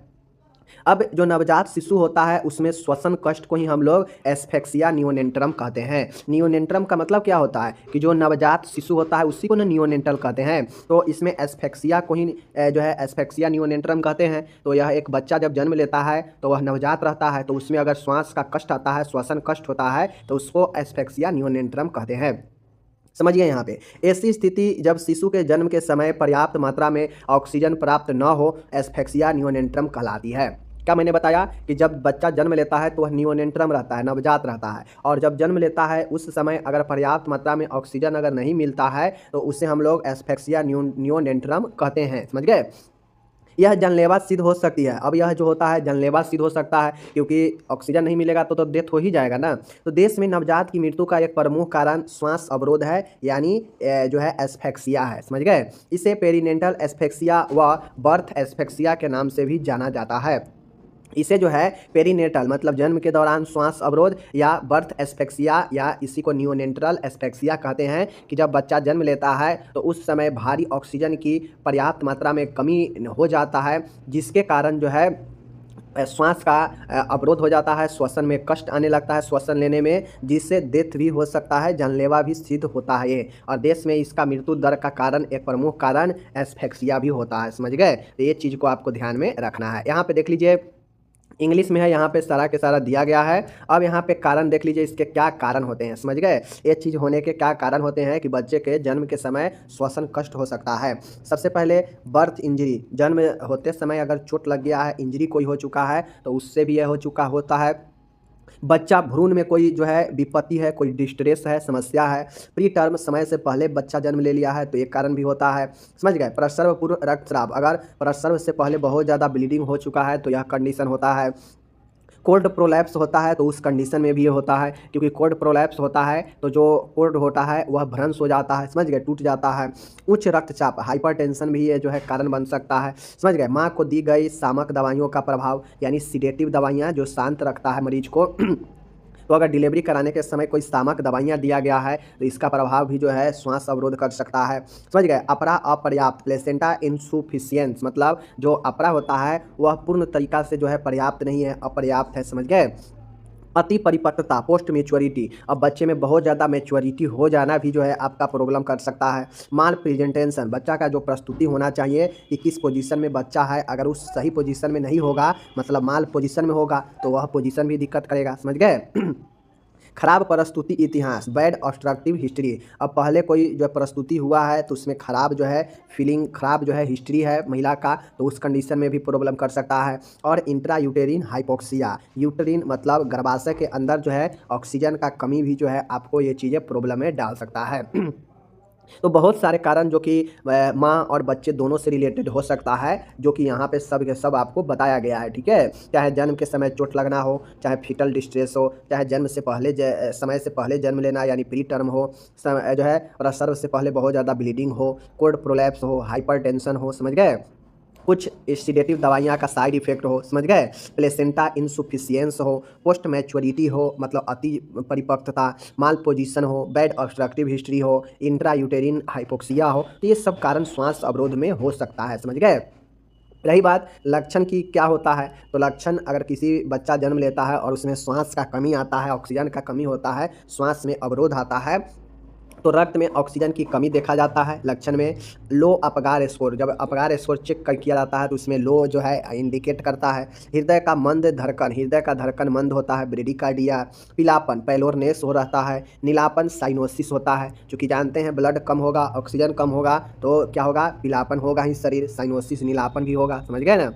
अब जो नवजात शिशु होता है उसमें श्वसन कष्ट को ही हम लोग एस्फेक्सिया नियोनेंट्रम कहते हैं। नियोनेंट्रम का मतलब क्या होता है कि जो नवजात शिशु होता है उसी को ना नियोनेंटल कहते हैं। तो इसमें एस्फेक्सिया को ही जो है एस्फेक्सिया नियोनेंट्रम कहते हैं। तो यह एक बच्चा जब जन्म लेता है तो वह नवजात रहता है, तो उसमें अगर श्वास का कष्ट आता है, श्वसन कष्ट होता है, तो उसको एस्फेक्सिया नियोनेंट्रम कहते हैं। समझिए यहाँ पे, ऐसी स्थिति जब शिशु के जन्म के समय पर्याप्त मात्रा में ऑक्सीजन प्राप्त न हो, एस्फेक्सिया नियोनेंट्रम कहलाती है। क्या मैंने बताया कि जब बच्चा जन्म लेता है तो वह नियोनेंट्रम रहता है, नवजात रहता है, और जब जन्म लेता है उस समय अगर पर्याप्त मात्रा में ऑक्सीजन अगर नहीं मिलता है तो उसे हम लोग एस्फेक्सिया नियोनेंट्रम कहते हैं। समझ गए। यह जानलेवा सिद्ध हो सकती है। अब यह जो होता है जानलेवा सिद्ध हो सकता है, क्योंकि ऑक्सीजन नहीं मिलेगा तो डेथ हो ही जाएगा ना। तो देश में नवजात की मृत्यु का एक प्रमुख कारण श्वास अवरोध है, यानी जो है एस्फेक्सिया है। समझ गए। इसे पेरिनेंटल एस्फेक्सिया व बर्थ एस्फेक्सिया के नाम से भी जाना जाता है। इसे जो है पेरीनेटल मतलब जन्म के दौरान श्वास अवरोध या बर्थ एस्फेक्सिया या इसी को नियोनेटल एस्फेक्सिया कहते हैं कि जब बच्चा जन्म लेता है तो उस समय भारी ऑक्सीजन की पर्याप्त मात्रा में कमी हो जाता है, जिसके कारण जो है श्वास का अवरोध हो जाता है, श्वसन में कष्ट आने लगता है श्वसन लेने में, जिससे डेथ भी हो सकता है, जानलेवा भी सिद्ध होता है ये। और देश में इसका मृत्यु दर का कारण एक प्रमुख कारण एस्फेक्सिया भी होता है, समझ गए। तो ये चीज़ को आपको ध्यान में रखना है। यहाँ पे देख लीजिए इंग्लिश में है, यहाँ पे सारा के सारा दिया गया है। अब यहाँ पे कारण देख लीजिए इसके क्या कारण होते हैं, समझ गए। ये चीज़ होने के क्या कारण होते हैं कि बच्चे के जन्म के समय श्वसन कष्ट हो सकता है। सबसे पहले बर्थ इंजरी, जन्म होते समय अगर चोट लग गया है, इंजरी कोई हो चुका है तो उससे भी यह हो चुका होता है। बच्चा भ्रूण में कोई जो है विपत्ति है, कोई डिस्ट्रेस है, समस्या है, प्री टर्म समय से पहले बच्चा जन्म ले लिया है तो एक कारण भी होता है, समझ गए। प्रसव पूर्व रक्तस्राव, अगर प्रसव से पहले बहुत ज़्यादा ब्लीडिंग हो चुका है तो यह कंडीशन होता है। कोल्ड प्रोलैप्स होता है तो उस कंडीशन में भी ये होता है, क्योंकि कोल्ड प्रोलैप्स होता है तो जो कोल्ड होता है वह भ्रंश हो जाता है, समझ गए, टूट जाता है। उच्च रक्तचाप हाइपरटेंशन भी ये जो है कारण बन सकता है, समझ गए। माँ को दी गई शामक दवाइयों का प्रभाव यानी सीडेटिव दवाइयाँ जो शांत रखता है मरीज को तो अगर डिलीवरी कराने के समय कोई शामक दवाइयाँ दिया गया है तो इसका प्रभाव भी जो है श्वास अवरोध कर सकता है, समझ गए। अपरा अपर्याप्त प्लेसेंटा इनसुफिशियंस मतलब जो अपरा होता है वह पूर्ण तरीका से जो है पर्याप्त नहीं है, अपर्याप्त है, समझ गए। अति परिपक्वता पोस्ट मैच्योरिटी, अब बच्चे में बहुत ज़्यादा मैच्योरिटी हो जाना भी जो है आपका प्रॉब्लम कर सकता है। माल प्रेजेंटेशन, बच्चा का जो प्रस्तुति होना चाहिए कि किस पोजीशन में बच्चा है, अगर उस सही पोजीशन में नहीं होगा मतलब माल पोजीशन में होगा तो वह पोजीशन भी दिक्कत करेगा, समझ गए। खराब प्रस्तुति इतिहास बैड ऑब्स्ट्रक्टिव हिस्ट्री, अब पहले कोई जो प्रस्तुति हुआ है तो उसमें खराब जो है फीलिंग, खराब जो है हिस्ट्री है महिला का तो उस कंडीशन में भी प्रॉब्लम कर सकता है। और इंट्रा यूटेरिन हाइपोक्सिया, यूटेरिन मतलब गर्भाशय के अंदर जो है ऑक्सीजन का कमी भी जो है आपको ये चीज़ें प्रॉब्लम में डाल सकता है। तो बहुत सारे कारण जो कि माँ और बच्चे दोनों से रिलेटेड हो सकता है, जो कि यहाँ पे सब के सब आपको बताया गया है, ठीक है। चाहे जन्म के समय चोट लगना हो, चाहे फीटल डिस्ट्रेस हो, चाहे जन्म से पहले समय से पहले जन्म लेना यानी प्री टर्म हो, जो है प्रसव से पहले बहुत ज़्यादा ब्लीडिंग हो, कोल्ड प्रोलैप्स हो, हाइपरटेंशन हो, समझ गए, कुछ सीडेटिव दवाइयाँ का साइड इफेक्ट हो, समझ गए, प्लेसेंटा इनसुफिशियंस हो, पोस्ट मैच्योरिटी हो मतलब अति परिपक्वता, माल पोजीशन हो, बैड ऑब्स्ट्रक्टिव हिस्ट्री हो, इंट्रा यूटेरिन हाइपोक्सिया हो, तो ये सब कारण श्वास अवरोध में हो सकता है, समझ गए। रही बात लक्षण की क्या होता है, तो लक्षण अगर किसी बच्चा जन्म लेता है और उसमें श्वास का कमी आता है, ऑक्सीजन का कमी होता है, श्वास में अवरोध आता है तो रक्त में ऑक्सीजन की कमी देखा जाता है। लक्षण में लो अपगार स्कोर, जब अपगार स्कोर चेक किया जाता है तो उसमें लो जो है इंडिकेट करता है। हृदय का मंद धड़कन, हृदय का धड़कन मंद होता है, ब्रेडिकार्डिया। पीलापन पैलोरनेस हो रहता है। नीलापन साइनोसिस होता है, क्योंकि जानते हैं ब्लड कम होगा, ऑक्सीजन कम होगा तो क्या होगा, पीलापन होगा ही शरीर, साइनोसिस नीलापन भी होगा, समझ गए ना।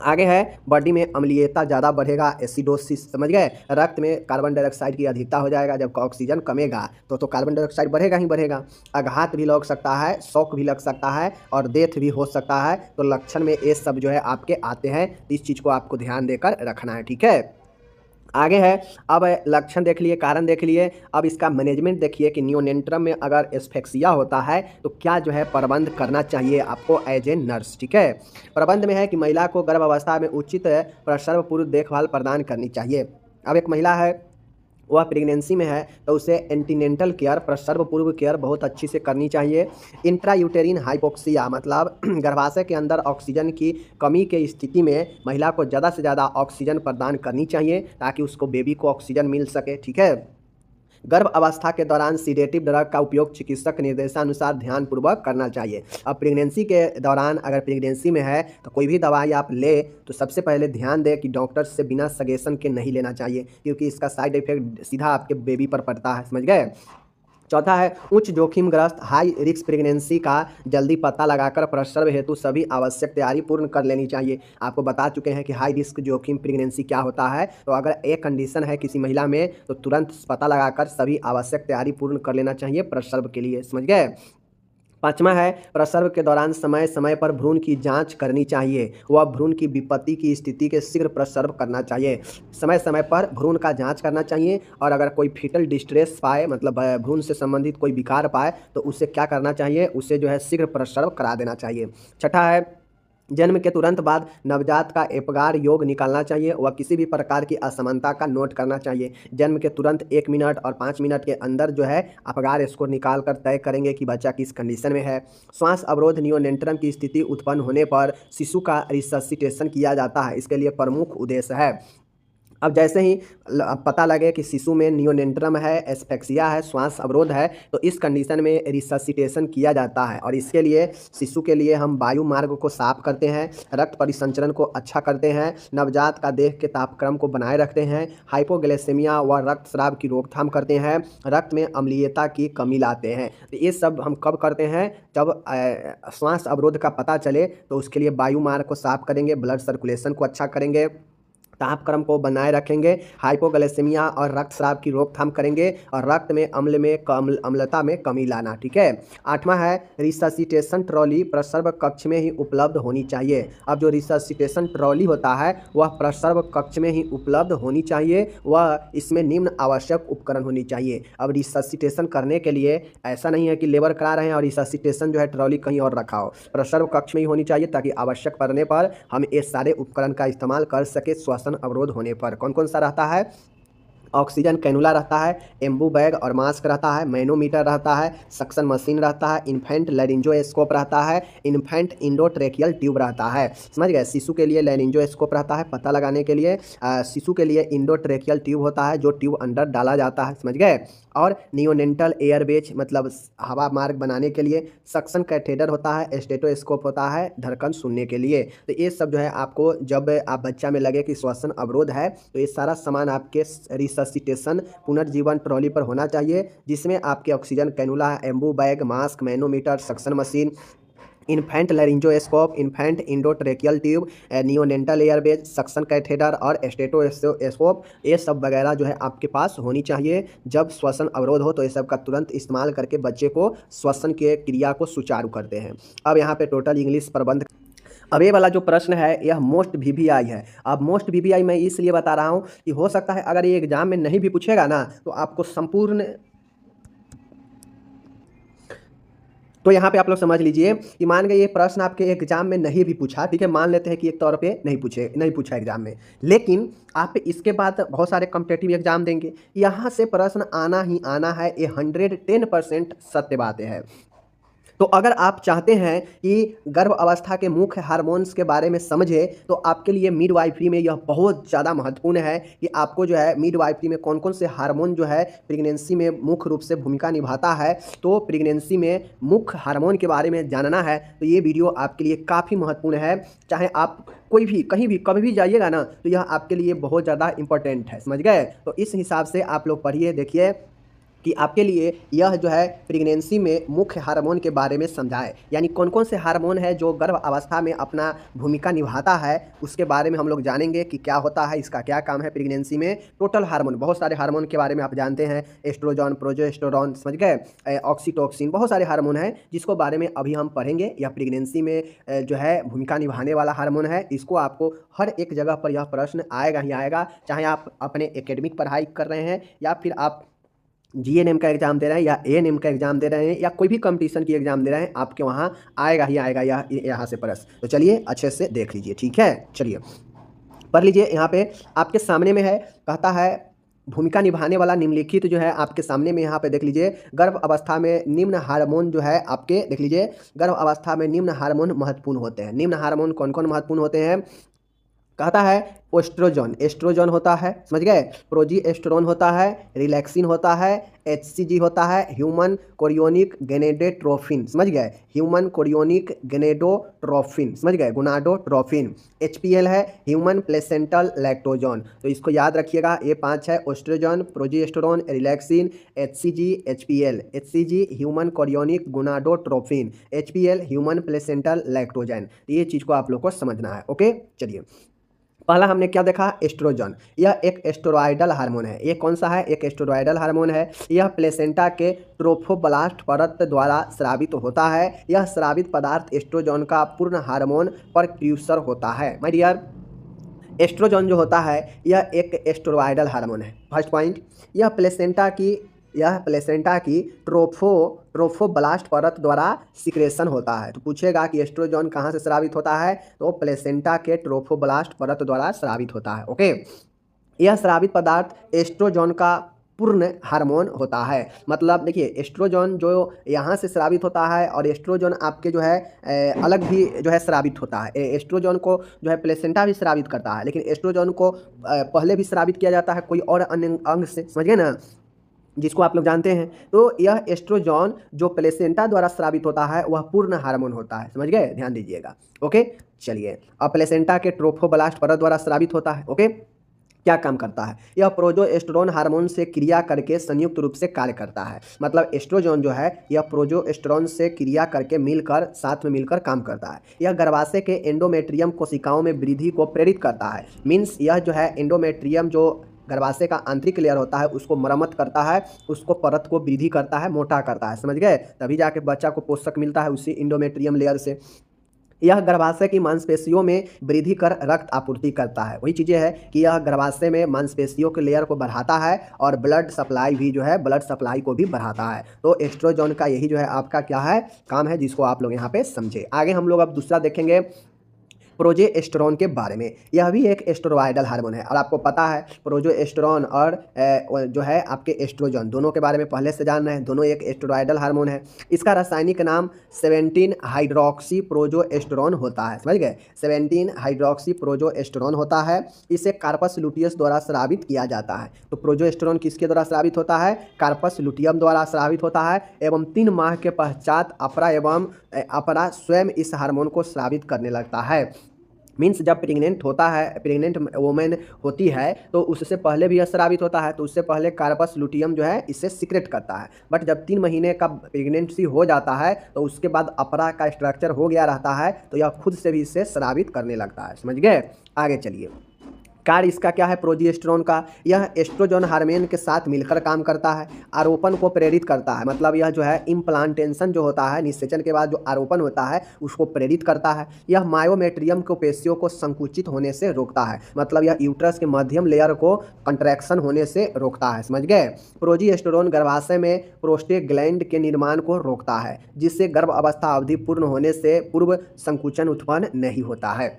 आगे है बॉडी में अम्लीयता ज़्यादा बढ़ेगा, एसिडोसिस, समझ गए। रक्त में कार्बन डाइऑक्साइड की अधिकता हो जाएगा, जब ऑक्सीजन कमेगा तो कार्बन डाइऑक्साइड बढ़ेगा ही बढ़ेगा। आघात भी लग सकता है, शॉक भी लग सकता है और डेथ भी हो सकता है। तो लक्षण में ये सब जो है आपके आते हैं, इस चीज़ को आपको ध्यान देकर रखना है, ठीक है। आगे है, अब लक्षण देख लिए, कारण देख लिए, अब इसका मैनेजमेंट देखिए कि नियोनेंट्रम में अगर एस्फेक्सिया होता है तो क्या जो है प्रबंध करना चाहिए आपको एज ए नर्स, ठीक है। प्रबंध में है कि महिला को गर्भावस्था में उचित प्रसव पूर्व देखभाल प्रदान करनी चाहिए। अब एक महिला है वह प्रेगनेंसी में है तो उसे एंटीनेंटल केयर, प्रसव पूर्व केयर बहुत अच्छी से करनी चाहिए। इंट्रा यूटेरिन हाइपोक्सिया मतलब गर्भाशय के अंदर ऑक्सीजन की कमी के स्थिति में महिला को ज़्यादा से ज़्यादा ऑक्सीजन प्रदान करनी चाहिए ताकि उसको बेबी को ऑक्सीजन मिल सके, ठीक है। गर्भ अवस्था के दौरान सीडेटिव ड्रग का उपयोग चिकित्सक के निर्देशानुसार ध्यानपूर्वक करना चाहिए। अब प्रेगनेंसी के दौरान अगर प्रेगनेंसी में है तो कोई भी दवाई आप ले तो सबसे पहले ध्यान दें कि डॉक्टर से बिना सजेशन के नहीं लेना चाहिए, क्योंकि इसका साइड इफेक्ट सीधा आपके बेबी पर पड़ता है, समझ गए। चौथा है उच्च जोखिमग्रस्त हाई रिस्क प्रेगनेंसी का जल्दी पता लगाकर प्रसव हेतु सभी आवश्यक तैयारी पूर्ण कर लेनी चाहिए। आपको बता चुके हैं कि हाई रिस्क जोखिम प्रेगनेंसी क्या होता है, तो अगर एक कंडीशन है किसी महिला में तो तुरंत पता लगाकर सभी आवश्यक तैयारी पूर्ण कर लेना चाहिए प्रसव के लिए, समझ गए। पाँचवा है प्रसव के दौरान समय समय पर भ्रूण की जांच करनी चाहिए, वह भ्रूण की विपत्ति की स्थिति के शीघ्र प्रसव करना चाहिए। समय समय पर भ्रूण का जांच करना चाहिए और अगर कोई फीटल डिस्ट्रेस पाए मतलब भ्रूण से संबंधित कोई विकार पाए तो उसे क्या करना चाहिए, उसे जो है शीघ्र प्रसव करा देना चाहिए। छठा है जन्म के तुरंत बाद नवजात का अपगार योग निकालना चाहिए व किसी भी प्रकार की असमानता का नोट करना चाहिए। जन्म के तुरंत 1 मिनट और 5 मिनट के अंदर जो है अपगार स्कोर निकाल कर तय करेंगे कि बच्चा किस कंडीशन में है। श्वास अवरोध नियोनेंट्रम की स्थिति उत्पन्न होने पर शिशु का रिससिटेशन किया जाता है। इसके लिए प्रमुख उद्देश्य है, अब जैसे ही पता लगे कि शिशु में नियोनेंट्रम है, एस्फेक्सिया है, श्वास अवरोध है, तो इस कंडीशन में रिससिटेशन किया जाता है। और इसके लिए शिशु के लिए हम वायु मार्ग को साफ करते हैं, रक्त परिसंचरण को अच्छा करते हैं, नवजात का देह के तापक्रम को बनाए रखते हैं, हाइपोग्लाइसेमिया व रक्तस्राव की रोकथाम करते हैं, रक्त में अम्लीयता की कमी लाते हैं। तो ये सब हम कब करते हैं? जब श्वास अवरोध का पता चले तो उसके लिए वायु मार्ग को साफ करेंगे, ब्लड सर्कुलेशन को अच्छा करेंगे, तापक्रम को बनाए रखेंगे, हाइपोग्लाइसेमिया और रक्तस्राव की रोकथाम करेंगे और रक्त में अम्लता में कमी लाना। ठीक है। 8वां है रिससिटेशन ट्रॉली प्रसव कक्ष में ही उपलब्ध होनी चाहिए। अब जो रिससिटेशन ट्रॉली होता है वह प्रसव कक्ष में ही उपलब्ध होनी चाहिए, वह इसमें निम्न आवश्यक उपकरण होनी चाहिए। अब रिससिटेशन करने के लिए ऐसा नहीं है कि लेबर करा रहे हैं और रिससिटेशन जो है ट्रॉली कहीं और रखा हो, प्रसव कक्ष में ही होनी चाहिए ताकि आवश्यक पड़ने पर हम ये सारे उपकरण का इस्तेमाल कर सके। श्वसन अवरोध होने पर कौन कौन सा रहता है? ऑक्सीजन कैनुला रहता है, एम्बू बैग और मास्क रहता है, मैनोमीटर रहता है, सक्शन मशीन रहता है, इन्फेंट लैरिंजोस्कोप रहता है, इन्फेंट इंडोट्रेकियल ट्यूब रहता है। समझ गए? शिशु के लिए लैरिंजोस्कोप रहता है पता लगाने के लिए, शिशु के लिए इंडोट्रेकियल ट्यूब होता है जो ट्यूब अंदर डाला जाता है। समझ गए? और नियोनेंटल एयरवेज मतलब हवा मार्ग बनाने के लिए, सक्शन कैथेटर होता है, स्टेटोस्कोप होता है धड़कन सुनने के लिए। तो ये सब जो है आपको जब आप बच्चा में लगे कि श्वसन अवरोध है तो ये सारा सामान आपके रिससिटेशन पुनर्जीवन ट्रॉली पर होना चाहिए, जिसमें आपके oxygen cannula, ambu bag, mask, manometer, suction machine, infant laryngoscope, infant endotracheal tube, neonatal airways, suction catheter और स्टेटोस्कोप, ये सब वगैरह जो है आपके पास होनी चाहिए। जब श्वसन अवरोध हो तो ये सब का तुरंत इस्तेमाल करके बच्चे को श्वसन के क्रिया को सुचारू करते हैं। अब यहाँ पे टोटल इंग्लिश प्रबंध। अब ये वाला जो प्रश्न है यह मोस्ट VVI है। अब मोस्ट VVI मैं इसलिए बता रहा हूँ कि हो सकता है अगर ये एग्जाम में नहीं भी पूछेगा ना तो आपको संपूर्ण, तो यहाँ पे आप लोग समझ लीजिए कि मान गए ये प्रश्न आपके एग्जाम में नहीं भी पूछा, ठीक है, मान लेते हैं कि एक तौर पे नहीं पूछा एग्जाम में, लेकिन आप इसके बाद बहुत सारे कॉम्पिटिटिव एग्जाम देंगे, यहाँ से प्रश्न आना ही आना है, ये 110% सत्य बातें है। तो अगर आप चाहते हैं कि गर्भ अवस्था के मुख्य हार्मोन्स के बारे में समझे तो आपके लिए मिडवाइफरी में यह बहुत ज़्यादा महत्वपूर्ण है कि आपको जो है मिडवाइफरी में कौन कौन से हार्मोन जो है प्रेगनेंसी में मुख्य रूप से भूमिका निभाता है। तो प्रेगनेंसी में मुख्य हार्मोन के बारे में जानना है तो ये वीडियो आपके लिए काफ़ी महत्वपूर्ण है। चाहे आप कोई भी कहीं भी कभी भी जाइएगा ना तो यह आपके लिए बहुत ज़्यादा इंपॉर्टेंट है। समझ गए? तो इस हिसाब से आप लोग पढ़िए, देखिए कि आपके लिए यह जो है प्रेगनेंसी में मुख्य हार्मोन के बारे में समझाए, यानी कौन कौन से हार्मोन है जो गर्भ अवस्था में अपना भूमिका निभाता है उसके बारे में हम लोग जानेंगे कि क्या होता है, इसका क्या काम है प्रेगनेंसी में। टोटल हार्मोन, बहुत सारे हार्मोन के बारे में आप जानते हैं, एस्ट्रोजन, प्रोजेस्टेरोन, समझ गए, ऑक्सीटोसिन, बहुत सारे हार्मोन हैं जिसको बारे में अभी हम पढ़ेंगे। यह प्रेगनेंसी में जो है भूमिका निभाने वाला हार्मोन है। इसको आपको हर एक जगह पर यह प्रश्न आएगा ही आएगा, चाहे आप अपने एकेडमिक पढ़ाई कर रहे हैं या फिर आप GNM का एग्ज़ाम दे रहे हैं या ANM का एग्ज़ाम दे रहे हैं या कोई भी कंपटीशन की एग्ज़ाम दे रहे हैं, आपके वहाँ आएगा ही आएगा यहाँ से प्रश्न। तो चलिए अच्छे से देख लीजिए, ठीक है। चलिए पढ़ लीजिए, यहाँ पे आपके सामने में है, कहता है भूमिका निभाने वाला निम्नलिखित जो है आपके सामने में यहाँ पे देख लीजिए, गर्भ अवस्था में निम्न हार्मोन जो है आपके देख लीजिए, गर्भ अवस्था में निम्न हार्मोन महत्वपूर्ण होते हैं। निम्न हार्मोन कौन कौन महत्वपूर्ण होते हैं? कहता है एस्ट्रोजन होता है, समझ गए, प्रोजेस्टेरोन होता है, रिलैक्सिन होता है, HCG होता है, ह्यूमन कोरियोनिक गोनेडोट्रोफिन, समझ गए, ह्यूमन कोरियोनिक गोनेडोट्रोफिन, समझ गए, गोनाडोट्रोफिन, HPL है, ह्यूमन प्लेसेंटल लैक्टोजन। तो इसको याद रखिएगा, ये 5 है, estrogen, progesterone, relaxin, HCG, HPL, HCG human chorionic gonadotropin, HPL human placental lactogen. ये चीज़ को आप लोग को समझना है। ओके, चलिए पहला हमने क्या देखा? एस्ट्रोजन, यह एक एस्टेरॉयडल हार्मोन है। ये कौन सा है? एक एस्टेरॉयडल हार्मोन है। यह प्लेसेंटा के ट्रोफोब्लास्ट परत द्वारा स्रावित होता है। यह स्रावित पदार्थ एस्ट्रोजन का पूर्ण हार्मोन प्रीक्यूर्सर होता है। माय डियर, एस्ट्रोजन जो होता है यह एक एस्टेरॉयडल हार्मोन है। फर्स्ट पॉइंट, यह प्लेसेंटा की यह प्लेसेंटा की ट्रोफोब्लास्ट परत द्वारा सिक्रेशन होता है। तो पूछेगा कि एस्ट्रोजन कहाँ से स्रावित होता है, तो प्लेसेंटा के ट्रोफोब्लास्ट परत द्वारा स्रावित होता है। ओके, यह स्रावित पदार्थ एस्ट्रोजन का पूर्ण हार्मोन होता है। मतलब देखिए, एस्ट्रोजन जो यहाँ से स्रावित होता है और एस्ट्रोजन आपके जो है अलग भी जो है स्रावित होता है। एस्ट्रोजन को जो है प्लेसेंटा भी स्रावित करता है, लेकिन एस्ट्रोजन को पहले भी स्रावित किया जाता है कोई और अन्य अंग से, समझ गए ना, जिसको आप लोग जानते हैं। तो यह एस्ट्रोजन जो प्लेसेंटा द्वारा स्रावित होता है वह पूर्ण हार्मोन होता है, समझ गए, ध्यान दीजिएगा। ओके, चलिए, अब प्लेसेंटा के ट्रोफोब्लास्ट परत द्वारा स्रावित होता है। ओके, क्या काम करता है, यह प्रोजेस्टेरोन हार्मोन से क्रिया करके संयुक्त रूप से कार्य करता है। मतलब एस्ट्रोजन जो है यह प्रोजेस्टेरोन से क्रिया करके मिलकर साथ में मिलकर काम करता है। यह गर्भाशय के एंडोमेट्रियम कोशिकाओं में वृद्धि को प्रेरित करता है। मीन्स यह जो है एंडोमेट्रियम जो गर्भाशय का आंतरिक लेयर होता है उसको मरम्मत करता है, उसको परत को वृद्धि करता है, मोटा करता है, समझ गए, तभी जाके बच्चा को पोषक मिलता है उसी एंडोमेट्रियम लेयर से। यह गर्भाशय की मांसपेशियों में वृद्धि कर रक्त आपूर्ति करता है। वही चीज़ें है कि यह गर्भाशय में मांसपेशियों के लेयर को बढ़ाता है और ब्लड सप्लाई भी जो है ब्लड सप्लाई को भी बढ़ाता है। तो एस्ट्रोजन का यही जो है आपका क्या है, काम है, जिसको आप लोग यहाँ पे समझे। आगे हम लोग अब दूसरा देखेंगे प्रोजेस्टेरोन के बारे में। यह भी एक एस्टेरॉयडल हार्मोन है और आपको पता है प्रोजेस्टेरोन और जो है आपके एस्ट्रोजन दोनों के बारे में पहले से जान रहे हैं, दोनों एक एस्टेरॉयडल हार्मोन है। इसका रासायनिक नाम 17 हाइड्रोक्सी प्रोजेस्टेरोन होता है, समझ गए, 17 हाइड्रोक्सी प्रोजेस्टेरोन होता है। इसे कार्पस लुटियस द्वारा स्रावित किया जाता है। तो प्रोजेस्टेरोन किसके द्वारा स्रावित होता है, कार्पस लुटियम द्वारा स्रावित होता है एवं 3 माह के पश्चात अपरा स्वयं इस हार्मोन को स्रावित करने लगता है। मीन्स जब प्रेग्नेंट होता है, प्रेग्नेंट वोमेन होती है तो उससे पहले भी स्रावित होता है, तो उससे पहले कार्पस लुटियम जो है इसे सीक्रेट करता है। बट जब 3 महीने का प्रेगनेंसी हो जाता है तो उसके बाद अपरा का स्ट्रक्चर हो गया रहता है, तो यह खुद से भी इसे स्रावित करने लगता है, समझ गए। आगे चलिए, कार्य इसका क्या है प्रोजेस्टेरोन का, यह एस्ट्रोजन हार्मोन के साथ मिलकर काम करता है, आरोपण को प्रेरित करता है। मतलब यह जो है इम्प्लांटेशन जो होता है, निषेचन के बाद जो आरोपण होता है उसको प्रेरित करता है। यह मायोमेट्रियम को पेशियों को संकुचित होने से रोकता है। मतलब यह यूट्रस के मध्यम लेयर को कंट्रैक्शन होने से रोकता है, समझ गए। प्रोजेस्टेरोन गर्भाशय में प्रोस्टेग्लैंड के निर्माण को रोकता है, जिससे गर्भ अवस्था अवधि पूर्ण होने से पूर्व संकुचन उत्पन्न नहीं होता है।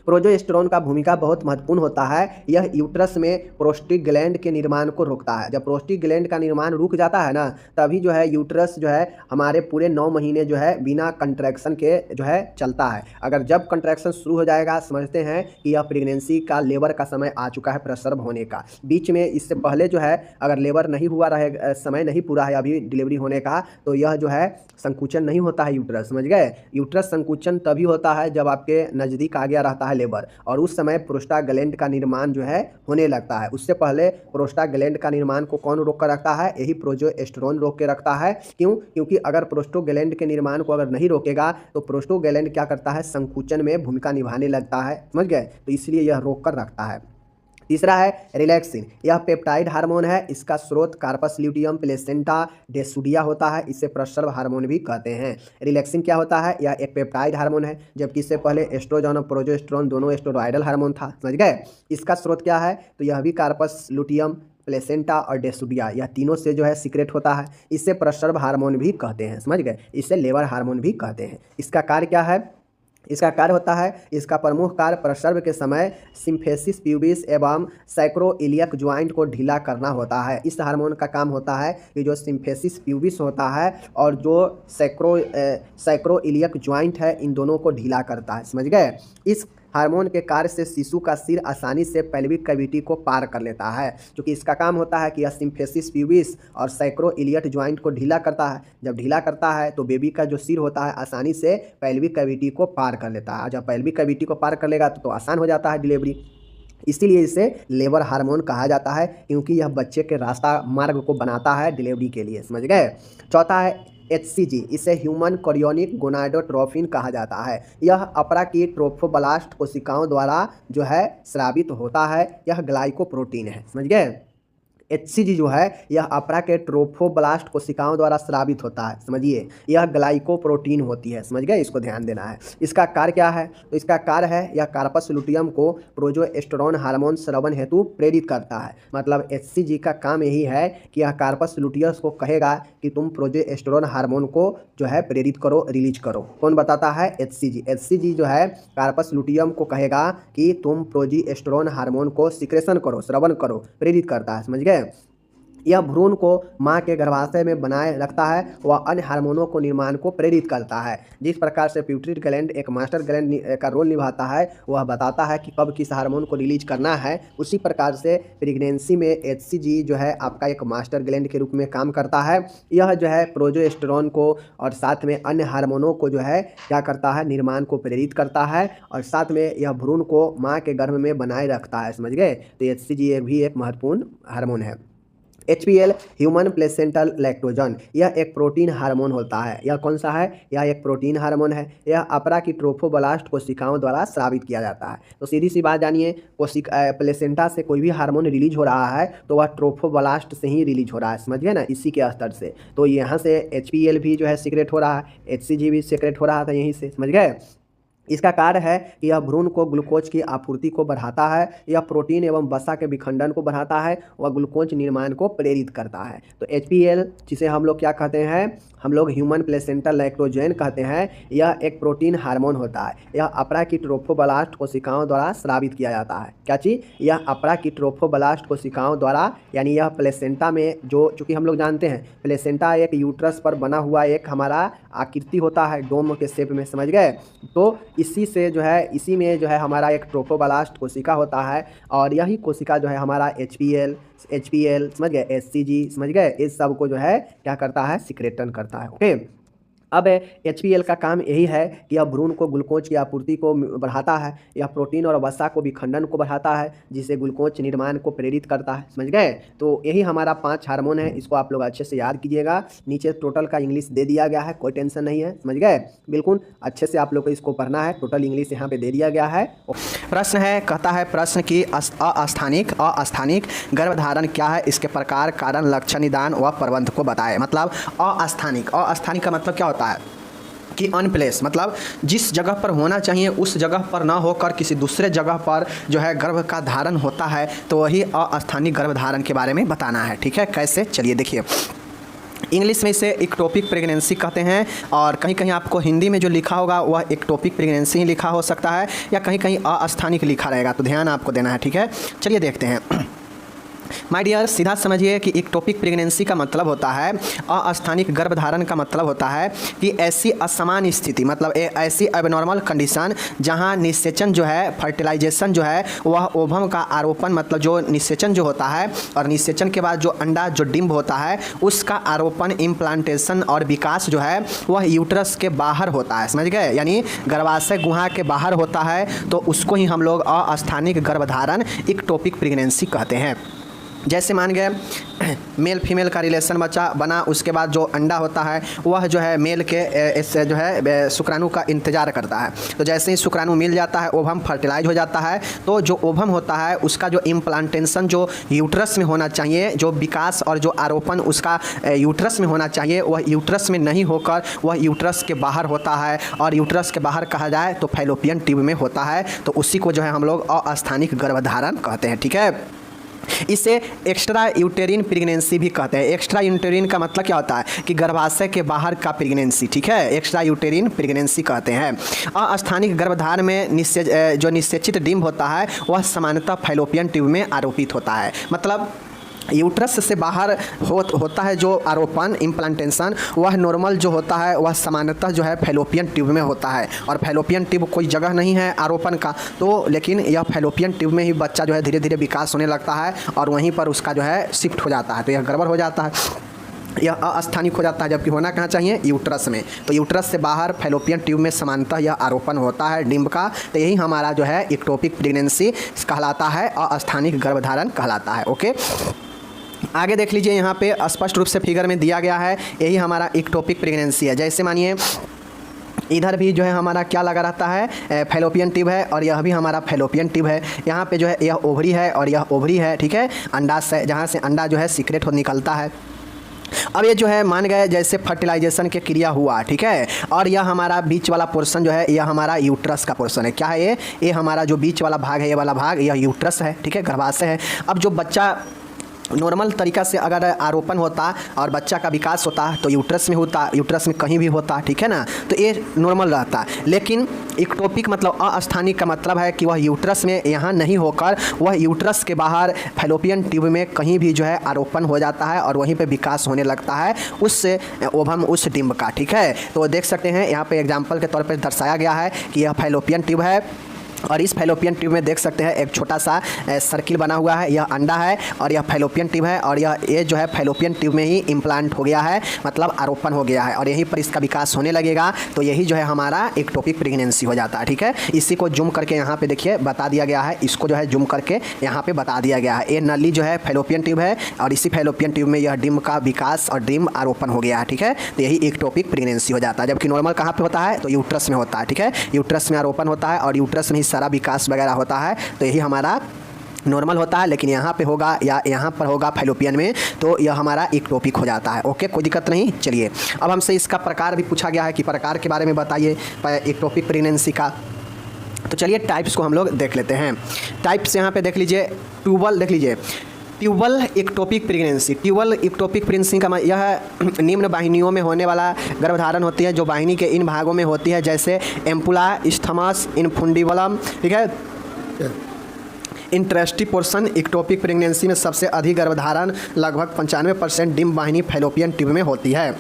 प्रोजेस्टेरोन का भूमिका बहुत महत्वपूर्ण होता है। यह यूट्रस में प्रोस्टेग्लैंड के निर्माण को रोकता है। जब प्रोस्टेग्लैंड का निर्माण रुक जाता है ना, तभी जो है यूट्रस जो है हमारे पूरे 9 महीने जो है बिना कंट्रैक्शन के जो है चलता है। अगर जब कंट्रैक्शन शुरू हो जाएगा, समझते हैं कि यह प्रेगनेंसी का लेबर का समय आ चुका है प्रसव होने का। बीच में इससे पहले जो है अगर लेबर नहीं हुआ रहे, समय नहीं पूरा है अभी डिलीवरी होने का, तो यह जो है संकुचन नहीं होता है यूट्रस, समझ गए। यूट्रस संकुचन तभी होता है जब आपके नज़दीक आ गया रहता है लेबर, और उस समय प्रोस्टाग्लैंड का निर्माण जो है होने लगता है। उससे पहले प्रोस्टाग्लैंड का निर्माण को कौन रोक कर रखता है, यही प्रोजेस्टेरोन रोक के रखता है। क्यों? क्योंकि अगर प्रोस्टाग्लैंड के निर्माण को अगर नहीं रोकेगा तो प्रोस्टाग्लैंड क्या करता है, संकुचन में भूमिका निभाने लगता है, समझ गए। तो इसलिए यह रोक कर रखता है। तीसरा है रिलैक्सिन, यह पेप्टाइड हार्मोन है। इसका स्रोत कार्पस ल्यूटियम प्लेसेंटा डेसुडिया होता है। इसे प्रसव हार्मोन भी कहते हैं। रिलैक्सिन क्या होता है, यह एक पेप्टाइड हार्मोन है, जबकि इससे पहले एस्ट्रोजन और प्रोजेस्टेरोन दोनों एस्टेरॉयडल हार्मोन था, समझ गए। इसका स्रोत क्या है, तो यह भी कार्पस ल्यूटियम प्लेसेंटा और डेसुडिया, यह तीनों से जो है सीक्रेट होता है। इसे प्रसव हार्मोन भी कहते हैं, समझ गए। इसे लेबर हार्मोन भी कहते हैं। इसका कार्य क्या है, इसका कार्य होता है, इसका प्रमुख कार्य प्रसव के समय सिम्फेसिस प्यूबिस एवं सैक्रोइलियक ज्वाइंट को ढीला करना होता है। इस हार्मोन का काम होता है कि जो सिम्फेसिस प्यूबिस होता है और जो सैक्रोइलियक ज्वाइंट है, इन दोनों को ढीला करता है, समझ गए। इस हार्मोन के कार्य से शिशु का सिर आसानी से पेल्विक कैविटी को पार कर लेता है, क्योंकि इसका काम होता है कि यह सिम्फेसिस प्यूबिस और सैक्रोइलियक ज्वाइंट को ढीला करता है। जब ढीला करता है तो बेबी का जो सिर होता है आसानी से पेल्विक कैविटी को पार कर लेता है। जब पेल्विक कैविटी को पार कर लेगा तो आसान हो जाता है डिलीवरी। इसीलिए इसे लेबर हार्मोन कहा जाता है, क्योंकि यह बच्चे के रास्ता मार्ग को बनाता है डिलीवरी के लिए, समझ गए। चौथा है HCG, इसे ह्यूमन कोरियोनिक गोनाडोट्रोफिन कहा जाता है। यह अपरा की ट्रोफोब्लास्ट कोशिकाओं द्वारा जो है स्रावित होता है। यह ग्लाइकोप्रोटीन है, समझ गए। HCG जो है यह अपरा के ट्रोफोब्लास्ट कोशिकाओं द्वारा स्रावित होता है। समझिए, यह ग्लाइकोप्रोटीन होती है। समझ गए, इसको ध्यान देना है। इसका कार्य क्या है? तो इसका कार्य है यह कार्पस लुटियम को प्रोजेस्टेरोन हार्मोन स्रावन हेतु प्रेरित करता है। मतलब HCG का काम यही है कि यह कार्पस लुटियस को कहेगा कि तुम प्रोजेस्टेरोन हार्मोन को जो है प्रेरित करो, रिलीज करो। कौन बताता है? HCG जो है कार्पस लुटियम को कहेगा कि तुम प्रोजेस्टेरोन हार्मोन को सिक्रेशन करो, स्रावन करो, प्रेरित करता है। समझ गए। यह भ्रूण को मां के गर्भाशय में बनाए रखता है, वह अन्य हार्मोनों को निर्माण को प्रेरित करता है। जिस प्रकार से प्यूटरी ग्लैंड एक मास्टर ग्लैंड का रोल निभाता है, वह बताता है कि कब किस हार्मोन को रिलीज करना है। उसी प्रकार से प्रेगनेंसी में HCG जो है आपका एक मास्टर ग्लैंड के रूप में काम करता है। यह जो है प्रोजेस्टेरोन को और साथ में अन्य हार्मोनों को जो है क्या करता है? निर्माण को प्रेरित करता है, और साथ में यह भ्रूण को माँ के गर्भ में बनाए रखता है। समझ गए। तो HCG भी एक महत्वपूर्ण हार्मोन है। HPL ह्यूमन प्लेसेंटल लैक्टोजन, यह एक प्रोटीन हार्मोन होता है। यह कौन सा है? यह एक प्रोटीन हार्मोन है। यह अपरा की ट्रोफोब्लास्ट कोशिकाओं द्वारा स्रावित किया जाता है। तो सीधी सी बात जानिए, प्लेसेंटा से कोई भी हार्मोन रिलीज हो रहा है तो वह ट्रोफोब्लास्ट से ही रिलीज हो रहा है। समझ गए ना, इसी के स्तर से। तो यहाँ से HPL भी जो है सीक्रेट हो रहा है, HCG भी सीक्रेट हो रहा था यहीं से। समझ गए। इसका कार्य है कि यह भ्रूण को ग्लूकोज की आपूर्ति को बढ़ाता है, यह प्रोटीन एवं वसा के विखंडन को बढ़ाता है, वह ग्लूकोज निर्माण को प्रेरित करता है। तो HPL जिसे हम लोग क्या कहते हैं? हम लोग ह्यूमन प्लेसेंटल लैक्टोजन कहते हैं। यह एक प्रोटीन हार्मोन होता है। यह अपरा की ट्रोफोब्लास्ट कोशिकाओं द्वारा स्रावित किया जाता है। क्या चीज़? यह अपरा की ट्रोफोब्लास्ट कोशिकाओं द्वारा, यानी यह प्लेसेंटा में जो, चूँकि हम लोग जानते हैं प्लेसेंटा एक यूट्रस पर बना हुआ एक हमारा आकृति होता है डोम के शेप में। समझ गए। तो इसी से जो है, इसी में जो है हमारा एक ट्रोफोब्लास्ट कोशिका होता है, और यही कोशिका जो है हमारा HPL समझ गए, HCG समझ गए, इस सब को जो है क्या करता है? सिक्रेटन करता है। ओके। अब HPL का काम यही है कि यह भ्रूण को ग्लूकोज की आपूर्ति को बढ़ाता है, यह प्रोटीन और वसा को विखंडन को बढ़ाता है, जिससे ग्लूकोज निर्माण को प्रेरित करता है। समझ गए। तो यही हमारा 5 हार्मोन है। इसको आप लोग अच्छे से याद कीजिएगा। नीचे टोटल का इंग्लिश दे दिया गया है, कोई टेंशन नहीं है। समझ गए। बिल्कुल अच्छे से आप लोग को इसको पढ़ना है। टोटल इंग्लिश यहाँ पे दे दिया गया है। प्रश्न है, कहता है प्रश्न की अस्थानिक गर्भधारण क्या है? इसके प्रकार, कारण, लक्षण, निदान व प्रबंध को बताए। मतलब अस्थानिक का मतलब क्या होता है कि अनप्लेस, मतलब जिस जगह पर होना चाहिए उस जगह पर ना होकर किसी दूसरे जगह पर जो है गर्भ का धारण होता है, तो वही अस्थानिक गर्भधारण के बारे में बताना है। ठीक है, कैसे? चलिए देखिए। इंग्लिश में इसे इक्टोपिक प्रेगनेंसी कहते हैं, और कहीं कहीं आपको हिंदी में जो लिखा होगा वह इक्टोपिक प्रेगनेंसी ही लिखा हो सकता है, या कहीं कहीं अस्थानिक लिखा रहेगा, तो ध्यान आपको देना है। ठीक है, चलिए देखते हैं। माय डियर, सीधा समझिए कि इक्टोपिक प्रेगनेंसी का मतलब होता है, अस्थानिक गर्भधारण का मतलब होता है कि ऐसी असमान स्थिति, मतलब ऐसी एबनॉर्मल कंडीशन जहां निषेचन जो है, फर्टिलाइजेशन जो है, वह ओवम का आरोपण, मतलब जो निषेचन जो होता है और निषेचन के बाद जो अंडा जो डिंब होता है उसका आरोपण, इम्प्लांटेशन और विकास जो है वह यूट्रस के बाहर होता है। समझ गए। यानी गर्भाशय गुहा के बाहर होता है, तो उसको ही हम लोग अस्थानिक गर्भधारण इक्टोपिक प्रेगनेंसी कहते हैं। जैसे मान गए मेल फीमेल का रिलेशन बच्चा बना, उसके बाद जो अंडा होता है वह जो है मेल के इससे जो है शुक्राणु का इंतजार करता है। तो जैसे ही शुक्राणु मिल जाता है, ओवम फर्टिलाइज हो जाता है, तो जो ओवम होता है उसका जो इम्प्लांटेशन जो यूट्रस में होना चाहिए, जो विकास और जो आरोपण उसका यूट्रस में होना चाहिए, वह यूट्रस में नहीं होकर वह यूट्रस के बाहर होता है, और यूट्रस के बाहर कहा जाए तो फैलोपियन ट्यूब में होता है। तो उसी को जो है हम लोग अस्थानिक गर्भधारण कहते हैं। ठीक है, इसे एक्स्ट्रा यूटेरिन प्रेगनेंसी भी कहते हैं। एक्स्ट्रा यूटेरिन का मतलब क्या होता है कि गर्भाशय के बाहर का प्रेगनेंसी। ठीक है, एक्स्ट्रा यूटेरिन प्रेगनेंसी कहते हैं। अस्थानिक गर्भधारण में जो निषेचित डिंब होता है वह सामान्यतः फैलोपियन ट्यूब में आरोपित होता है। मतलब यूट्रस से बाहर होता है जो आरोपण, इम्प्लांटेशन, वह नॉर्मल जो होता है वह सामान्यतः जो है फैलोपियन ट्यूब में होता है। और फैलोपियन ट्यूब कोई जगह नहीं है आरोपण का, तो लेकिन यह फैलोपियन ट्यूब में ही बच्चा जो है धीरे धीरे विकास होने लगता है, और वहीं पर उसका जो है शिफ्ट हो जाता है। तो यह गड़बड़ हो जाता है, यह अस्थानिक हो जाता है, जबकि होना कहाँ चाहिए? यूट्रस में। तो यूट्रस से बाहर फैलोपियन ट्यूब में सामान्यतः यह आरोपण होता है डिंब का। तो यही हमारा जो है इक्टोपिक प्रेगनेंसी कहलाता है, अस्थानिक गर्भधारण कहलाता है। ओके, आगे देख लीजिए, यहाँ पे स्पष्ट रूप से फिगर में दिया गया है, यही हमारा इक्टोपिक प्रेगनेंसी है। जैसे मानिए इधर भी जो है हमारा क्या लगा रहता है, फैलोपियन ट्यूब है, और यह भी हमारा फैलोपियन ट्यूब है। यहाँ पे जो है यह ओवरी है और यह ओवरी है, ठीक है, अंडाशय, जहाँ से अंडा जो है सीक्रेट हो निकलता है। अब ये जो है मान गए जैसे फर्टिलाइजेशन की क्रिया हुआ, ठीक है, और यह हमारा बीच वाला पोर्शन जो है यह हमारा यूट्रस का पोर्शन है। क्या है ये हमारा जो बीच वाला भाग है, ये वाला भाग यह यूट्रस है, ठीक है, गर्भाशय है। अब जो बच्चा नॉर्मल तरीका से अगर आरोपण होता और बच्चा का विकास होता तो यूट्रस में होता, यूट्रस में कहीं भी होता, ठीक है ना, तो ये नॉर्मल रहता। लेकिन इक्टोपिक मतलब अस्थानिक का मतलब है कि वह यूट्रस में यहाँ नहीं होकर वह यूट्रस के बाहर फैलोपियन ट्यूब में कहीं भी जो है आरोपण हो जाता है और वहीं पे विकास होने लगता है उस ओवम, उस डिम्ब का, ठीक है। तो देख सकते हैं यहाँ पे एग्जाम्पल के तौर पर दर्शाया गया है कि यह फैलोपियन ट्यूब है और इस फैलोपियन ट्यूब में देख सकते हैं एक छोटा सा सर्किल बना हुआ है, यह अंडा है और यह फैलोपियन ट्यूब है, और ये जो है फैलोपियन ट्यूब में ही इम्प्लांट हो गया है, मतलब आरोपण हो गया है और यहीं पर इसका विकास होने लगेगा। तो यही जो है हमारा एक्टोपिक प्रेगनेंसी हो जाता है, ठीक है। इसी को जूम करके यहाँ पे देखिए बता दिया गया है, इसको जो है जूम करके यहाँ पे बता दिया गया है। ये नली जो है फैलोपियन ट्यूब है और इसी फैलोपियन ट्यूब में यह डिम्ब का विकास और डिम्ब आरोपण हो गया है, ठीक है। तो यही एक्टोपिक प्रेगनेंसी हो जाता है। जबकि नॉर्मल कहाँ पे होता है, तो यूट्रस में होता है, ठीक है, यूट्रस में आरोपण होता है और यूट्रस में ही सारा विकास वगैरह होता है। तो यही हमारा नॉर्मल होता है। लेकिन यहाँ पे होगा या यहाँ पर होगा फैलोपियन में, तो यह हमारा एक्टोपिक हो जाता है। ओके, कोई दिक्कत नहीं। चलिए अब हमसे इसका प्रकार भी पूछा गया है कि प्रकार के बारे में बताइए एक्टोपिक प्रेगनेंसी का। तो चलिए टाइप्स को हम लोग देख लेते हैं। टाइप्स यहाँ पे देख लीजिए, ट्यूबल देख लीजिए, tubal ectopic pregnancy. Tubal ectopic pregnancy का यह निम्न वाहिनियों में होने वाला गर्भधारण होती है जो वाहिनी के इन भागों में होती है, जैसे एम्पुला, इस्थमस, इनफुंडिबुलम, ठीक है। इंटरेस्टी पोर्शन एक्टोपिक प्रेगनेंसी में सबसे अधिक गर्भधारण लगभग 95% डिम्ब वाहिनी फैलोपियन ट्यूब में होती है।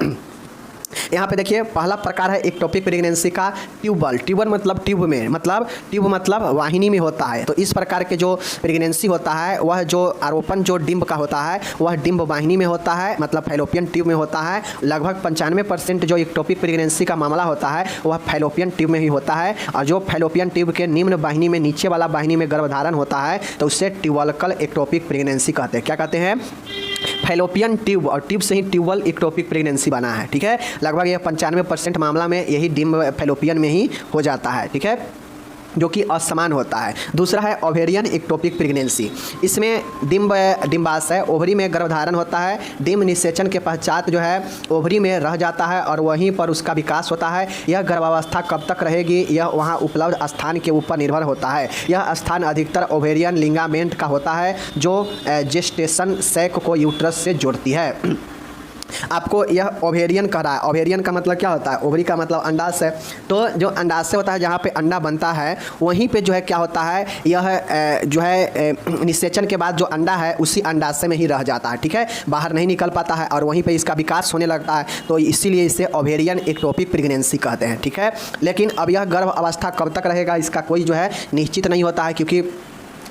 यहाँ पे देखिए पहला प्रकार है एक्टोपिक प्रेगनेंसी का ट्यूबल। ट्यूबल मतलब ट्यूब में, मतलब ट्यूब मतलब वाहिनी में होता है। तो इस प्रकार के जो प्रेगनेंसी होता है वह जो आरोपण जो डिम्ब का होता है वह डिम्ब वाहिनी में होता है, मतलब फैलोपियन ट्यूब में होता है। लगभग 95% जो एक्टोपिक प्रेगनेंसी का मामला होता है वह फैलोपियन ट्यूब में ही होता है। और जो फैलोपियन ट्यूब के निम्न वाहिनी में, नीचे वाला वाहिनी में गर्भधारण होता है तो उससे ट्यूबलकल एक्टोपिक प्रेगनेंसी कहते हैं। क्या कहते हैं? फैलोपियन ट्यूब, और ट्यूब से ही ट्यूबल एक्टोपिक प्रेगनेंसी बना है, ठीक है। लगभग यह 95% मामला में यही डिम्ब फैलोपियन में ही हो जाता है, ठीक है, जो कि असमान होता है। दूसरा है ओवेरियन एक्टोपिक प्रेगनेंसी। इसमें डिम्बाशय ओवरी में गर्भधारण होता है। डिम्ब निषेचन के पश्चात जो है ओवरी में रह जाता है और वहीं पर उसका विकास होता है। यह गर्भावस्था कब तक रहेगी यह वहाँ उपलब्ध स्थान के ऊपर निर्भर होता है। यह स्थान अधिकतर ओवेरियन लिगामेंट का होता है जो जेस्टेशन सैक को यूट्रस से जोड़ती है। आपको यह ओवेरियन कह रहा है। ओवेरियन का मतलब क्या होता है? ओवरी का मतलब अंडाशय। तो जो अंडाशय होता है जहाँ पे अंडा बनता है वहीं पे जो है क्या होता है, यह जो है निषेचन के बाद जो अंडा है उसी अंडाशय में ही रह जाता है, ठीक है, बाहर नहीं निकल पाता है और वहीं पे इसका विकास होने लगता है। तो इसीलिए इसे ओवेरियन एक्टोपिक प्रेगनेंसी कहते हैं, ठीक है। लेकिन अब यह गर्भ अवस्था कब तक रहेगा इसका कोई जो है निश्चित नहीं होता है, क्योंकि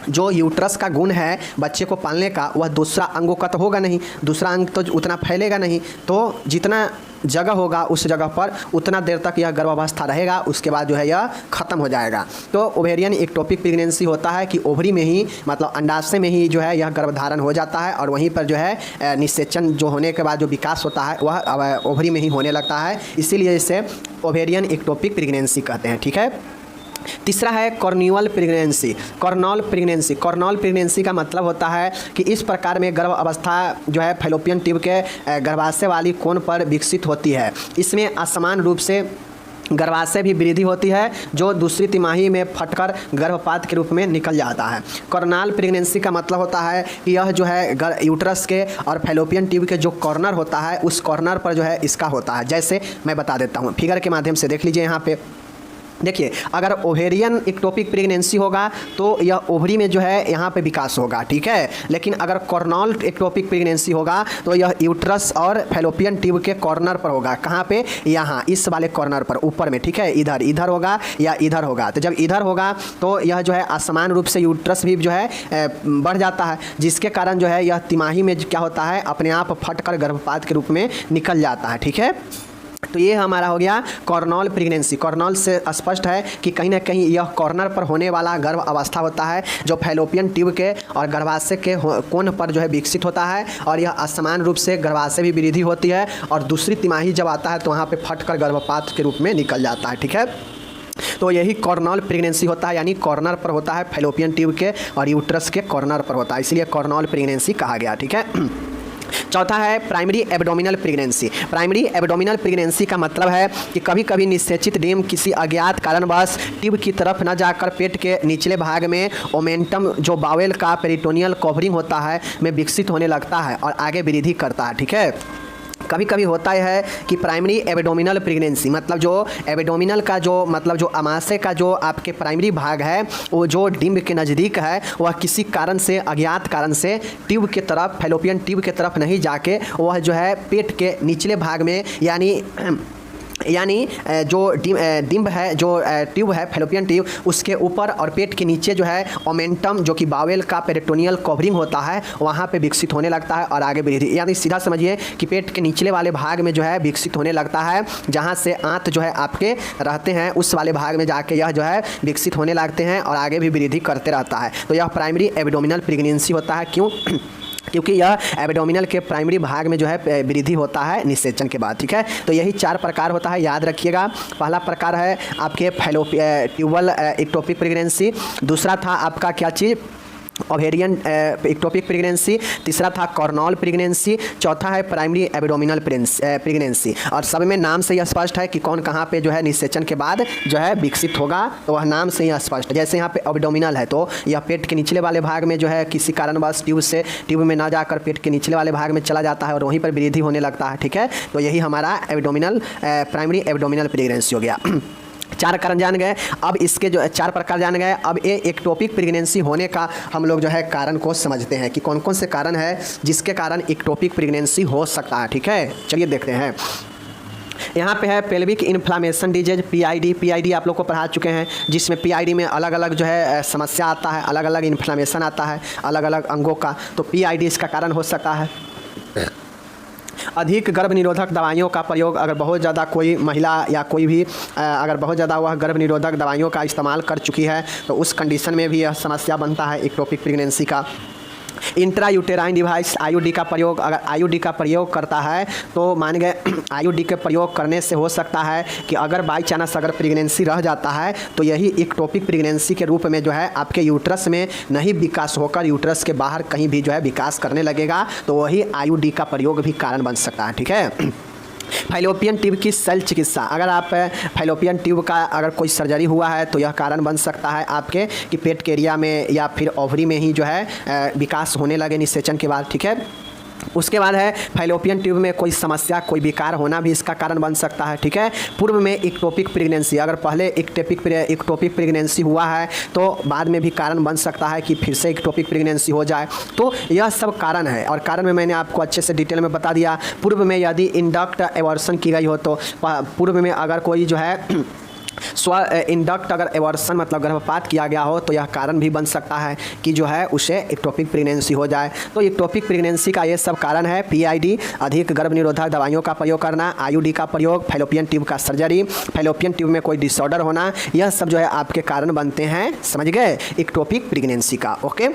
जो यूट्रस का गुण है बच्चे को पालने का वह दूसरा अंगों का तो होगा नहीं, दूसरा अंग तो उतना फैलेगा नहीं। तो जितना जगह होगा उस जगह पर उतना देर तक यह गर्भावस्था रहेगा, उसके बाद जो है यह ख़त्म हो जाएगा। तो ओवेरियन एक्टोपिक प्रेगनेंसी होता है कि ओवरी में ही, मतलब अंडाशय में ही जो है यह गर्भधारण हो जाता है और वहीं पर जो है निषेचन जो होने के बाद जो विकास होता है वह ओवरी में ही होने लगता है। इसीलिए इसे ओवेरियन एक्टोपिक प्रेगनेंसी कहते हैं, ठीक है। तीसरा है corneal pregnancy. Cornell pregnancy. Cornell pregnancy का मतलब होता है कि इस प्रकार में गर्भ अवस्था जो है फैलोपियन ट्यूब के गर्भाशय वाली कोण पर विकसित होती है। इसमें असमान रूप से गर्भाशय भी वृद्धि होती है जो दूसरी तिमाही में फटकर गर्भपात के रूप में निकल जाता है। कॉर्नल प्रेगनेंसी का मतलब होता है कि यह जो है यूट्रस के और फैलोपियन ट्यूब के जो कॉर्नर होता है उस कॉर्नर पर जो है इसका होता है। जैसे मैं बता देता हूँ, फिगर के माध्यम से देख लीजिए। यहाँ पे देखिए, अगर ओवेरियन एक्टोपिक प्रेगनेंसी होगा तो यह ओवरी में जो है यहाँ पे विकास होगा, ठीक है। लेकिन अगर कॉर्नल एक्टोपिक प्रेगनेंसी होगा तो यह यूट्रस और फैलोपियन ट्यूब के कॉर्नर पर होगा। कहाँ पे? यहाँ इस वाले कॉर्नर पर ऊपर में, ठीक है। इधर होगा या इधर होगा। तो जब इधर होगा तो यह जो है असमान रूप से यूट्रस भी जो है बढ़ जाता है, जिसके कारण जो है यह तिमाही में क्या होता है अपने आप फट कर गर्भपात के रूप में निकल जाता है, ठीक है। तो ये हमारा हो गया कॉर्नल प्रेगनेंसी। कॉर्नल से स्पष्ट है कि कहीं ना कहीं यह कॉर्नर पर होने वाला गर्भ अवस्था होता है जो फैलोपियन ट्यूब के और गर्भाशय के कोण पर जो है विकसित होता है, और यह असमान रूप से गर्भाशय भी वृद्धि होती है और दूसरी तिमाही जब आता है तो वहाँ पे फटकर गर्भपात के रूप में निकल जाता है। ठीक है, तो यही कॉर्नल प्रेगनेंसी होता है, यानी कॉर्नर पर होता है फैलोपियन ट्यूब के और यूट्रस के कॉर्नर पर होता है, इसलिए कॉर्नल प्रेगनेंसी कहा गया। ठीक है, चौथा है primary abdominal pregnancy. Primary abdominal pregnancy का मतलब है कि कभी कभी निषेचित डिम किसी अज्ञात कारणवश ट्यूब की तरफ न जाकर पेट के निचले भाग में ओमेंटम जो बावेल का पेरिटोनियल कवरिंग होता है में विकसित होने लगता है और आगे वृद्धि करता है। ठीक है, कभी कभी होता है कि प्राइमरी एब्डोमिनल प्रेगनेंसी मतलब जो एब्डोमिनल का जो मतलब जो अमाशय का जो आपके प्राइमरी भाग है वो जो डिम्ब के नज़दीक है वह किसी कारण से अज्ञात कारण से ट्यूब के तरफ फैलोपियन ट्यूब के तरफ नहीं जाके वह जो है पेट के निचले भाग में यानी जो डिम्ब है जो ट्यूब है फैलोपियन ट्यूब उसके ऊपर और पेट के नीचे जो है ओमेंटम जो कि बावेल का पेरिटोनियल कवरिंग होता है वहाँ पे विकसित होने लगता है और आगे वृद्धि, यानी सीधा समझिए कि पेट के निचले वाले भाग में जो है विकसित होने लगता है, जहाँ से आंत जो है आपके रहते हैं उस वाले भाग में जाके यह जो है विकसित होने लगते हैं और आगे भी वृद्धि करते रहता है। तो यह प्राइमरी एब्डोमिनल प्रेगनेंसी होता है। क्यों? क्योंकि यह एब्डोमिनल के प्राइमरी भाग में जो है वृद्धि होता है निषेचन के बाद। ठीक है, तो यही 4 प्रकार होता है, याद रखिएगा। पहला प्रकार है आपके ट्यूबल एक्टोपिक प्रेगनेंसी, दूसरा था आपका क्या चीज़ ओवेरियन एक्टोपिक प्रेगनेंसी, तीसरा था कॉर्नल प्रेगनेंसी, चौथा है प्राइमरी एब्डोमिनल प्रेगनेंसी। और सब में नाम से यह स्पष्ट है कि कौन कहाँ पे जो है निषेचन के बाद जो है विकसित होगा, तो वह नाम से ही स्पष्ट। जैसे यहाँ पे एब्डोमिनल है तो यह पेट के निचले वाले भाग में जो है किसी कारणवश ट्यूब में ना जाकर पेट के निचले वाले भाग में चला जाता है और वहीं पर वृद्धि होने लगता है। ठीक है, तो यही हमारा एब्डोमिनल प्राइमरी एब्डोमिनल प्रेगनेंसी हो गया। 4 कारण जान गए, अब इसके जो 4 प्रकार जान गए। अब ये एक्टोपिक प्रेगनेंसी होने का हम लोग जो है कारण को समझते हैं कि कौन कौन से कारण है जिसके कारण एक्टोपिक प्रेगनेंसी हो सकता है। ठीक है, चलिए देखते हैं। यहाँ पे है पेल्विक इन्फ्लामेशन डिजीज पीआईडी आप लोग को पढ़ा चुके हैं, जिसमें पीआईडी में अलग अलग जो है समस्या आता है, अलग अलग इन्फ्लामेशन आता है अलग अलग अंगों का, तो पीआईडी इसका कारण हो सकता है। अधिक गर्भ निरोधक दवाइयों का प्रयोग, अगर बहुत ज़्यादा कोई महिला या कोई भी अगर बहुत ज़्यादा वह गर्भ निरोधक दवाइयों का इस्तेमाल कर चुकी है तो उस कंडीशन में भी यह समस्या बनता है एक्टोपिक प्रेगनेंसी का। इंट्रा यूटेराइन डिवाइस आईयूडी का प्रयोग, अगर आईयूडी का प्रयोग करता है तो मान गए आईयूडी के प्रयोग करने से हो सकता है कि अगर बाई चांस अगर प्रेगनेंसी रह जाता है तो यही एक्टोपिक प्रेगनेंसी के रूप में जो है आपके यूट्रस में नहीं विकास होकर यूट्रस के बाहर कहीं भी जो है विकास करने लगेगा, तो वही आईयूडी का प्रयोग भी कारण बन सकता है। ठीक है, फैलोपियन ट्यूब की शल्य चिकित्सा, अगर आप फैलोपियन ट्यूब का अगर कोई सर्जरी हुआ है तो यह कारण बन सकता है आपके कि पेट के एरिया में या फिर ओवरी में ही जो है विकास होने लगे निषेचन के बाद। ठीक है, उसके बाद है फैलोपियन ट्यूब में कोई समस्या कोई विकार होना भी इसका कारण बन सकता है। ठीक है, पूर्व में एक्टोपिक प्रेगनेंसी, अगर पहले एक्टोपिक प्रेगनेंसी हुआ है तो बाद में भी कारण बन सकता है कि फिर से एक्टोपिक प्रेगनेंसी हो जाए, तो यह सब कारण है। और कारण में मैंने आपको अच्छे से डिटेल में बता दिया। पूर्व में यदि इंडक्ट एवर्सन की गई हो तो पूर्व में अगर कोई जो है इंडक्ट अगर एवर्सन मतलब गर्भपात किया गया हो तो यह कारण भी बन सकता है कि जो है उसे एक्टोपिक प्रेगनेंसी हो जाए। तो एक्टोपिक प्रेगनेंसी का ये सब कारण है पीआईडी, अधिक गर्भ निरोधक दवाइयों का प्रयोग करना, आईयूडी का प्रयोग, फैलोपियन ट्यूब का सर्जरी, फैलोपियन ट्यूब में कोई डिसऑर्डर होना, यह सब जो है आपके कारण बनते हैं, समझ गए, एक्टोपिक प्रेगनेंसी का। ओके,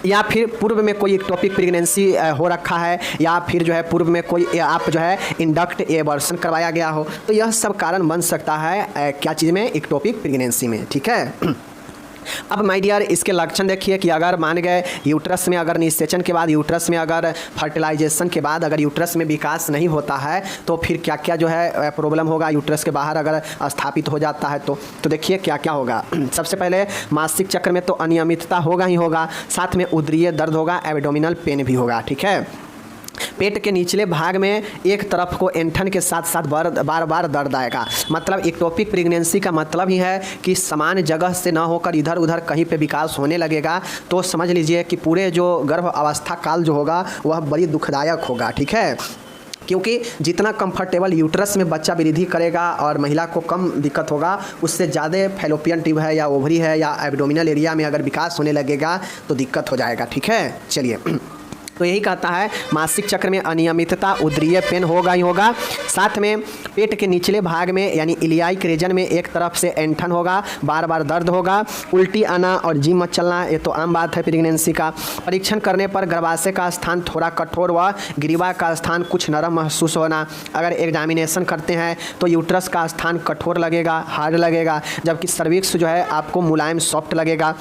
या फिर पूर्व में कोई एक्टोपिक प्रेगनेंसी हो रखा है या फिर जो है पूर्व में कोई आप जो है इंडक्ट एवर्सन करवाया गया हो, तो यह सब कारण बन सकता है क्या चीज़ में, एक्टोपिक प्रेगनेंसी में। ठीक है, अब माय डियर इसके लक्षण देखिए कि अगर मान गए यूट्रस में अगर निषेचन के बाद यूट्रस में अगर फर्टिलाइजेशन के बाद अगर यूट्रस में विकास नहीं होता है तो फिर क्या क्या जो है प्रॉब्लम होगा, यूट्रस के बाहर अगर स्थापित हो जाता है तो देखिए क्या क्या होगा। सबसे पहले मासिक चक्र में तो अनियमितता होगा ही होगा, साथ में उदरीय दर्द होगा, एब्डोमिनल पेन भी होगा। ठीक है, पेट के निचले भाग में एक तरफ को ऐंठन के साथ साथ बार बार दर्द आएगा। मतलब एक्टोपिक प्रेगनेंसी का मतलब ही है कि समान जगह से ना होकर इधर उधर कहीं पे विकास होने लगेगा, तो समझ लीजिए कि पूरे जो गर्भ अवस्था काल जो होगा वह बड़ी दुखदायक होगा। ठीक है, क्योंकि जितना कंफर्टेबल यूट्रस में बच्चा वृद्धि करेगा और महिला को कम दिक्कत होगा, उससे ज़्यादा फैलोपियन ट्यूब है या ओवरी है या एब्डोमिनल एरिया में अगर विकास होने लगेगा तो दिक्कत हो जाएगा। ठीक है, चलिए तो यही कहता है मासिक चक्र में अनियमितता, उदरीय पेन होगा ही होगा। साथ में पेट के निचले भाग में यानी इलियाइक रीजन में एक तरफ से ऐंठन होगा, बार बार दर्द होगा, उल्टी आना और जी मत चलना, ये तो आम बात है प्रेगनेंसी का। परीक्षण करने पर गर्भाशय का स्थान थोड़ा कठोर व ग्रीवा का स्थान कुछ नरम महसूस होना। अगर एग्जामिनेशन करते हैं तो यूट्रस का स्थान कठोर लगेगा, हार्ड लगेगा, जबकि सर्विक्स जो है आपको मुलायम सॉफ्ट लगेगा।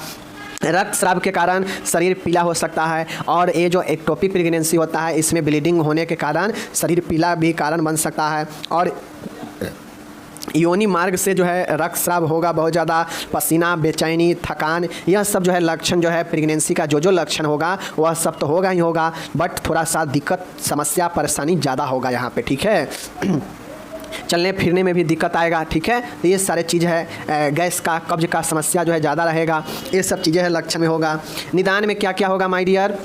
रक्तस्राव के कारण शरीर पीला हो सकता है और ये जो एक्टोपिक प्रेगनेंसी होता है इसमें ब्लीडिंग होने के कारण शरीर पीला भी कारण बन सकता है। और योनि मार्ग से जो है रक्तस्राव होगा बहुत ज़्यादा, पसीना, बेचैनी, थकान, यह सब जो है लक्षण जो है प्रेगनेंसी का जो लक्षण होगा वह सब तो होगा ही होगा, बट थोड़ा सा दिक्कत, समस्या, परेशानी ज़्यादा होगा यहाँ पे, ठीक है। चलने फिरने में भी दिक्कत आएगा, ठीक है। तो ये सारे चीज़ है, गैस का, कब्ज का समस्या जो है ज़्यादा रहेगा, ये सब चीज़ें है लक्षण में होगा। निदान में क्या क्या होगा माय डियर?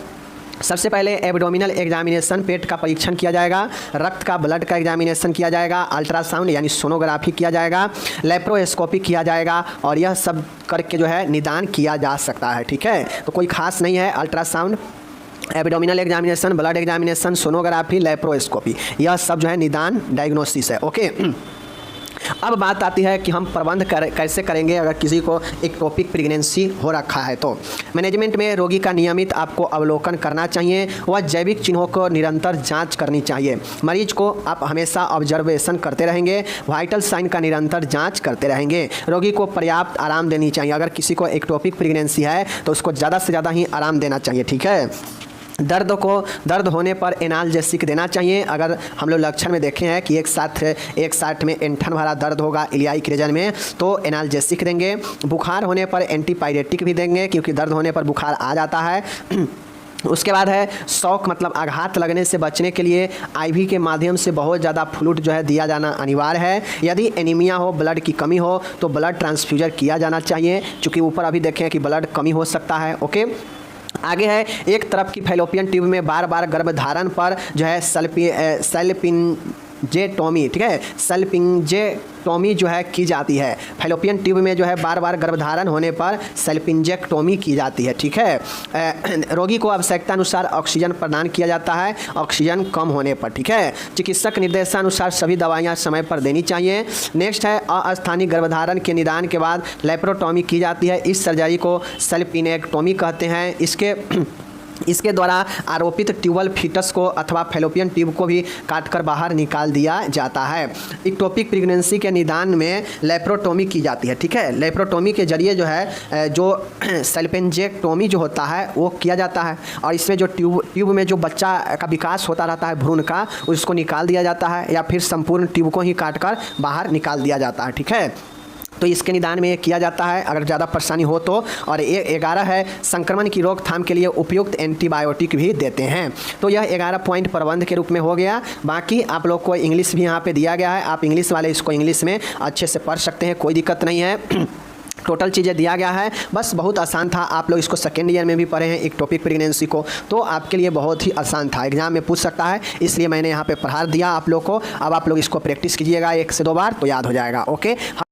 सबसे पहले एब्डोमिनल एग्जामिनेशन, पेट का परीक्षण किया जाएगा, रक्त का, ब्लड का एग्जामिनेशन किया जाएगा, अल्ट्रासाउंड यानी सोनोग्राफी किया जाएगा, लेप्रोस्कोपी किया जाएगा और यह सब करके जो है निदान किया जा सकता है, ठीक है। तो कोई खास नहीं है, ultrasound, abdominal examination, blood examination, sonography, laparoscopy, यह सब जो है निदान डायग्नोसिस है, ओके। अब बात आती है कि हम प्रबंध कैसे करेंगे अगर किसी को एक्टोपिक प्रेगनेंसी हो रखा है। तो मैनेजमेंट में रोगी का नियमित आपको अवलोकन करना चाहिए व जैविक चिन्हों को निरंतर जांच करनी चाहिए। मरीज को आप हमेशा ऑब्जर्वेशन करते रहेंगे, वाइटल साइन का निरंतर जांच करते रहेंगे। रोगी को पर्याप्त आराम देनी चाहिए। अगर किसी को एक्टोपिक प्रेगनेंसी है तो उसको ज़्यादा से ज़्यादा ही आराम देना चाहिए, ठीक है। दर्द होने पर एनाल्जेसिक देना चाहिए। अगर हम लोग लक्षण में देखें हैं कि एक साथ में ऐंठन भरा दर्द होगा इलियाइक रीजन में तो एनाल्जेसिक देंगे। बुखार होने पर एंटीपायरेटिक भी देंगे क्योंकि दर्द होने पर बुखार आ जाता है। उसके बाद है शॉक मतलब आघात लगने से बचने के लिए आईवी के माध्यम से बहुत ज़्यादा फ्लूइड जो है दिया जाना अनिवार्य है। यदि एनीमिया हो, ब्लड की कमी हो तो ब्लड ट्रांसफ्यूजन किया जाना चाहिए, चूँकि ऊपर अभी देखें कि ब्लड कमी हो सकता है, ओके। आगे है एक तरफ की फैलोपियन ट्यूब में बार बार गर्भधारण पर जो है सल्पिंजेक्टोमी, ठीक है, सल्पिंजेक्टोमी जो है की जाती है। फैलोपियन ट्यूब में जो है बार बार गर्भधारण होने पर सल्पिंजेक्टोमी की जाती है, ठीक है। रोगी को आवश्यकता अनुसार ऑक्सीजन प्रदान किया जाता है ऑक्सीजन कम होने पर, ठीक है। चिकित्सक निर्देशानुसार सभी दवाइयाँ समय पर देनी चाहिए। नेक्स्ट है अस्थानीय गर्भधारण के निदान के बाद लेप्रोटोमी की जाती है। इस सर्जरी को सल्पिनेक्टोमी कहते हैं। इसके द्वारा आरोपित ट्यूबल फीटस को अथवा फैलोपियन ट्यूब को भी काटकर बाहर निकाल दिया जाता है। एक्टोपिक प्रेगनेंसी के निदान में लेप्रोटोमी की जाती है, ठीक है। लेप्रोटोमी के जरिए जो है जो सल्पिंजेक्टोमी जो होता है वो किया जाता है और इसमें जो ट्यूब में जो बच्चा का विकास होता रहता है भ्रूण का, उसको निकाल दिया जाता है या फिर संपूर्ण ट्यूब को ही काटकर बाहर निकाल दिया जाता है, ठीक है। तो इसके निदान में ये किया जाता है अगर ज़्यादा परेशानी हो तो। और ये 11 है संक्रमण की रोकथाम के लिए उपयुक्त एंटीबायोटिक भी देते हैं। तो यह 11 पॉइंट प्रबंध के रूप में हो गया। बाकी आप लोग को इंग्लिश भी यहाँ पे दिया गया है, आप इंग्लिश वाले इसको इंग्लिश में अच्छे से पढ़ सकते हैं, कोई दिक्कत नहीं है। टोटल चीज़ें दिया गया है, बस बहुत आसान था। आप लोग इसको सेकेंड ईयर में भी पढ़े हैं एक्टोपिक प्रेगनेंसी को, तो आपके लिए बहुत ही आसान था, एग्जाम में पूछ सकता है, इसलिए मैंने यहाँ पे पढ़ा दिया आप लोग को। अब आप लोग इसको प्रैक्टिस कीजिएगा 1 से 2 बार तो याद हो जाएगा, ओके।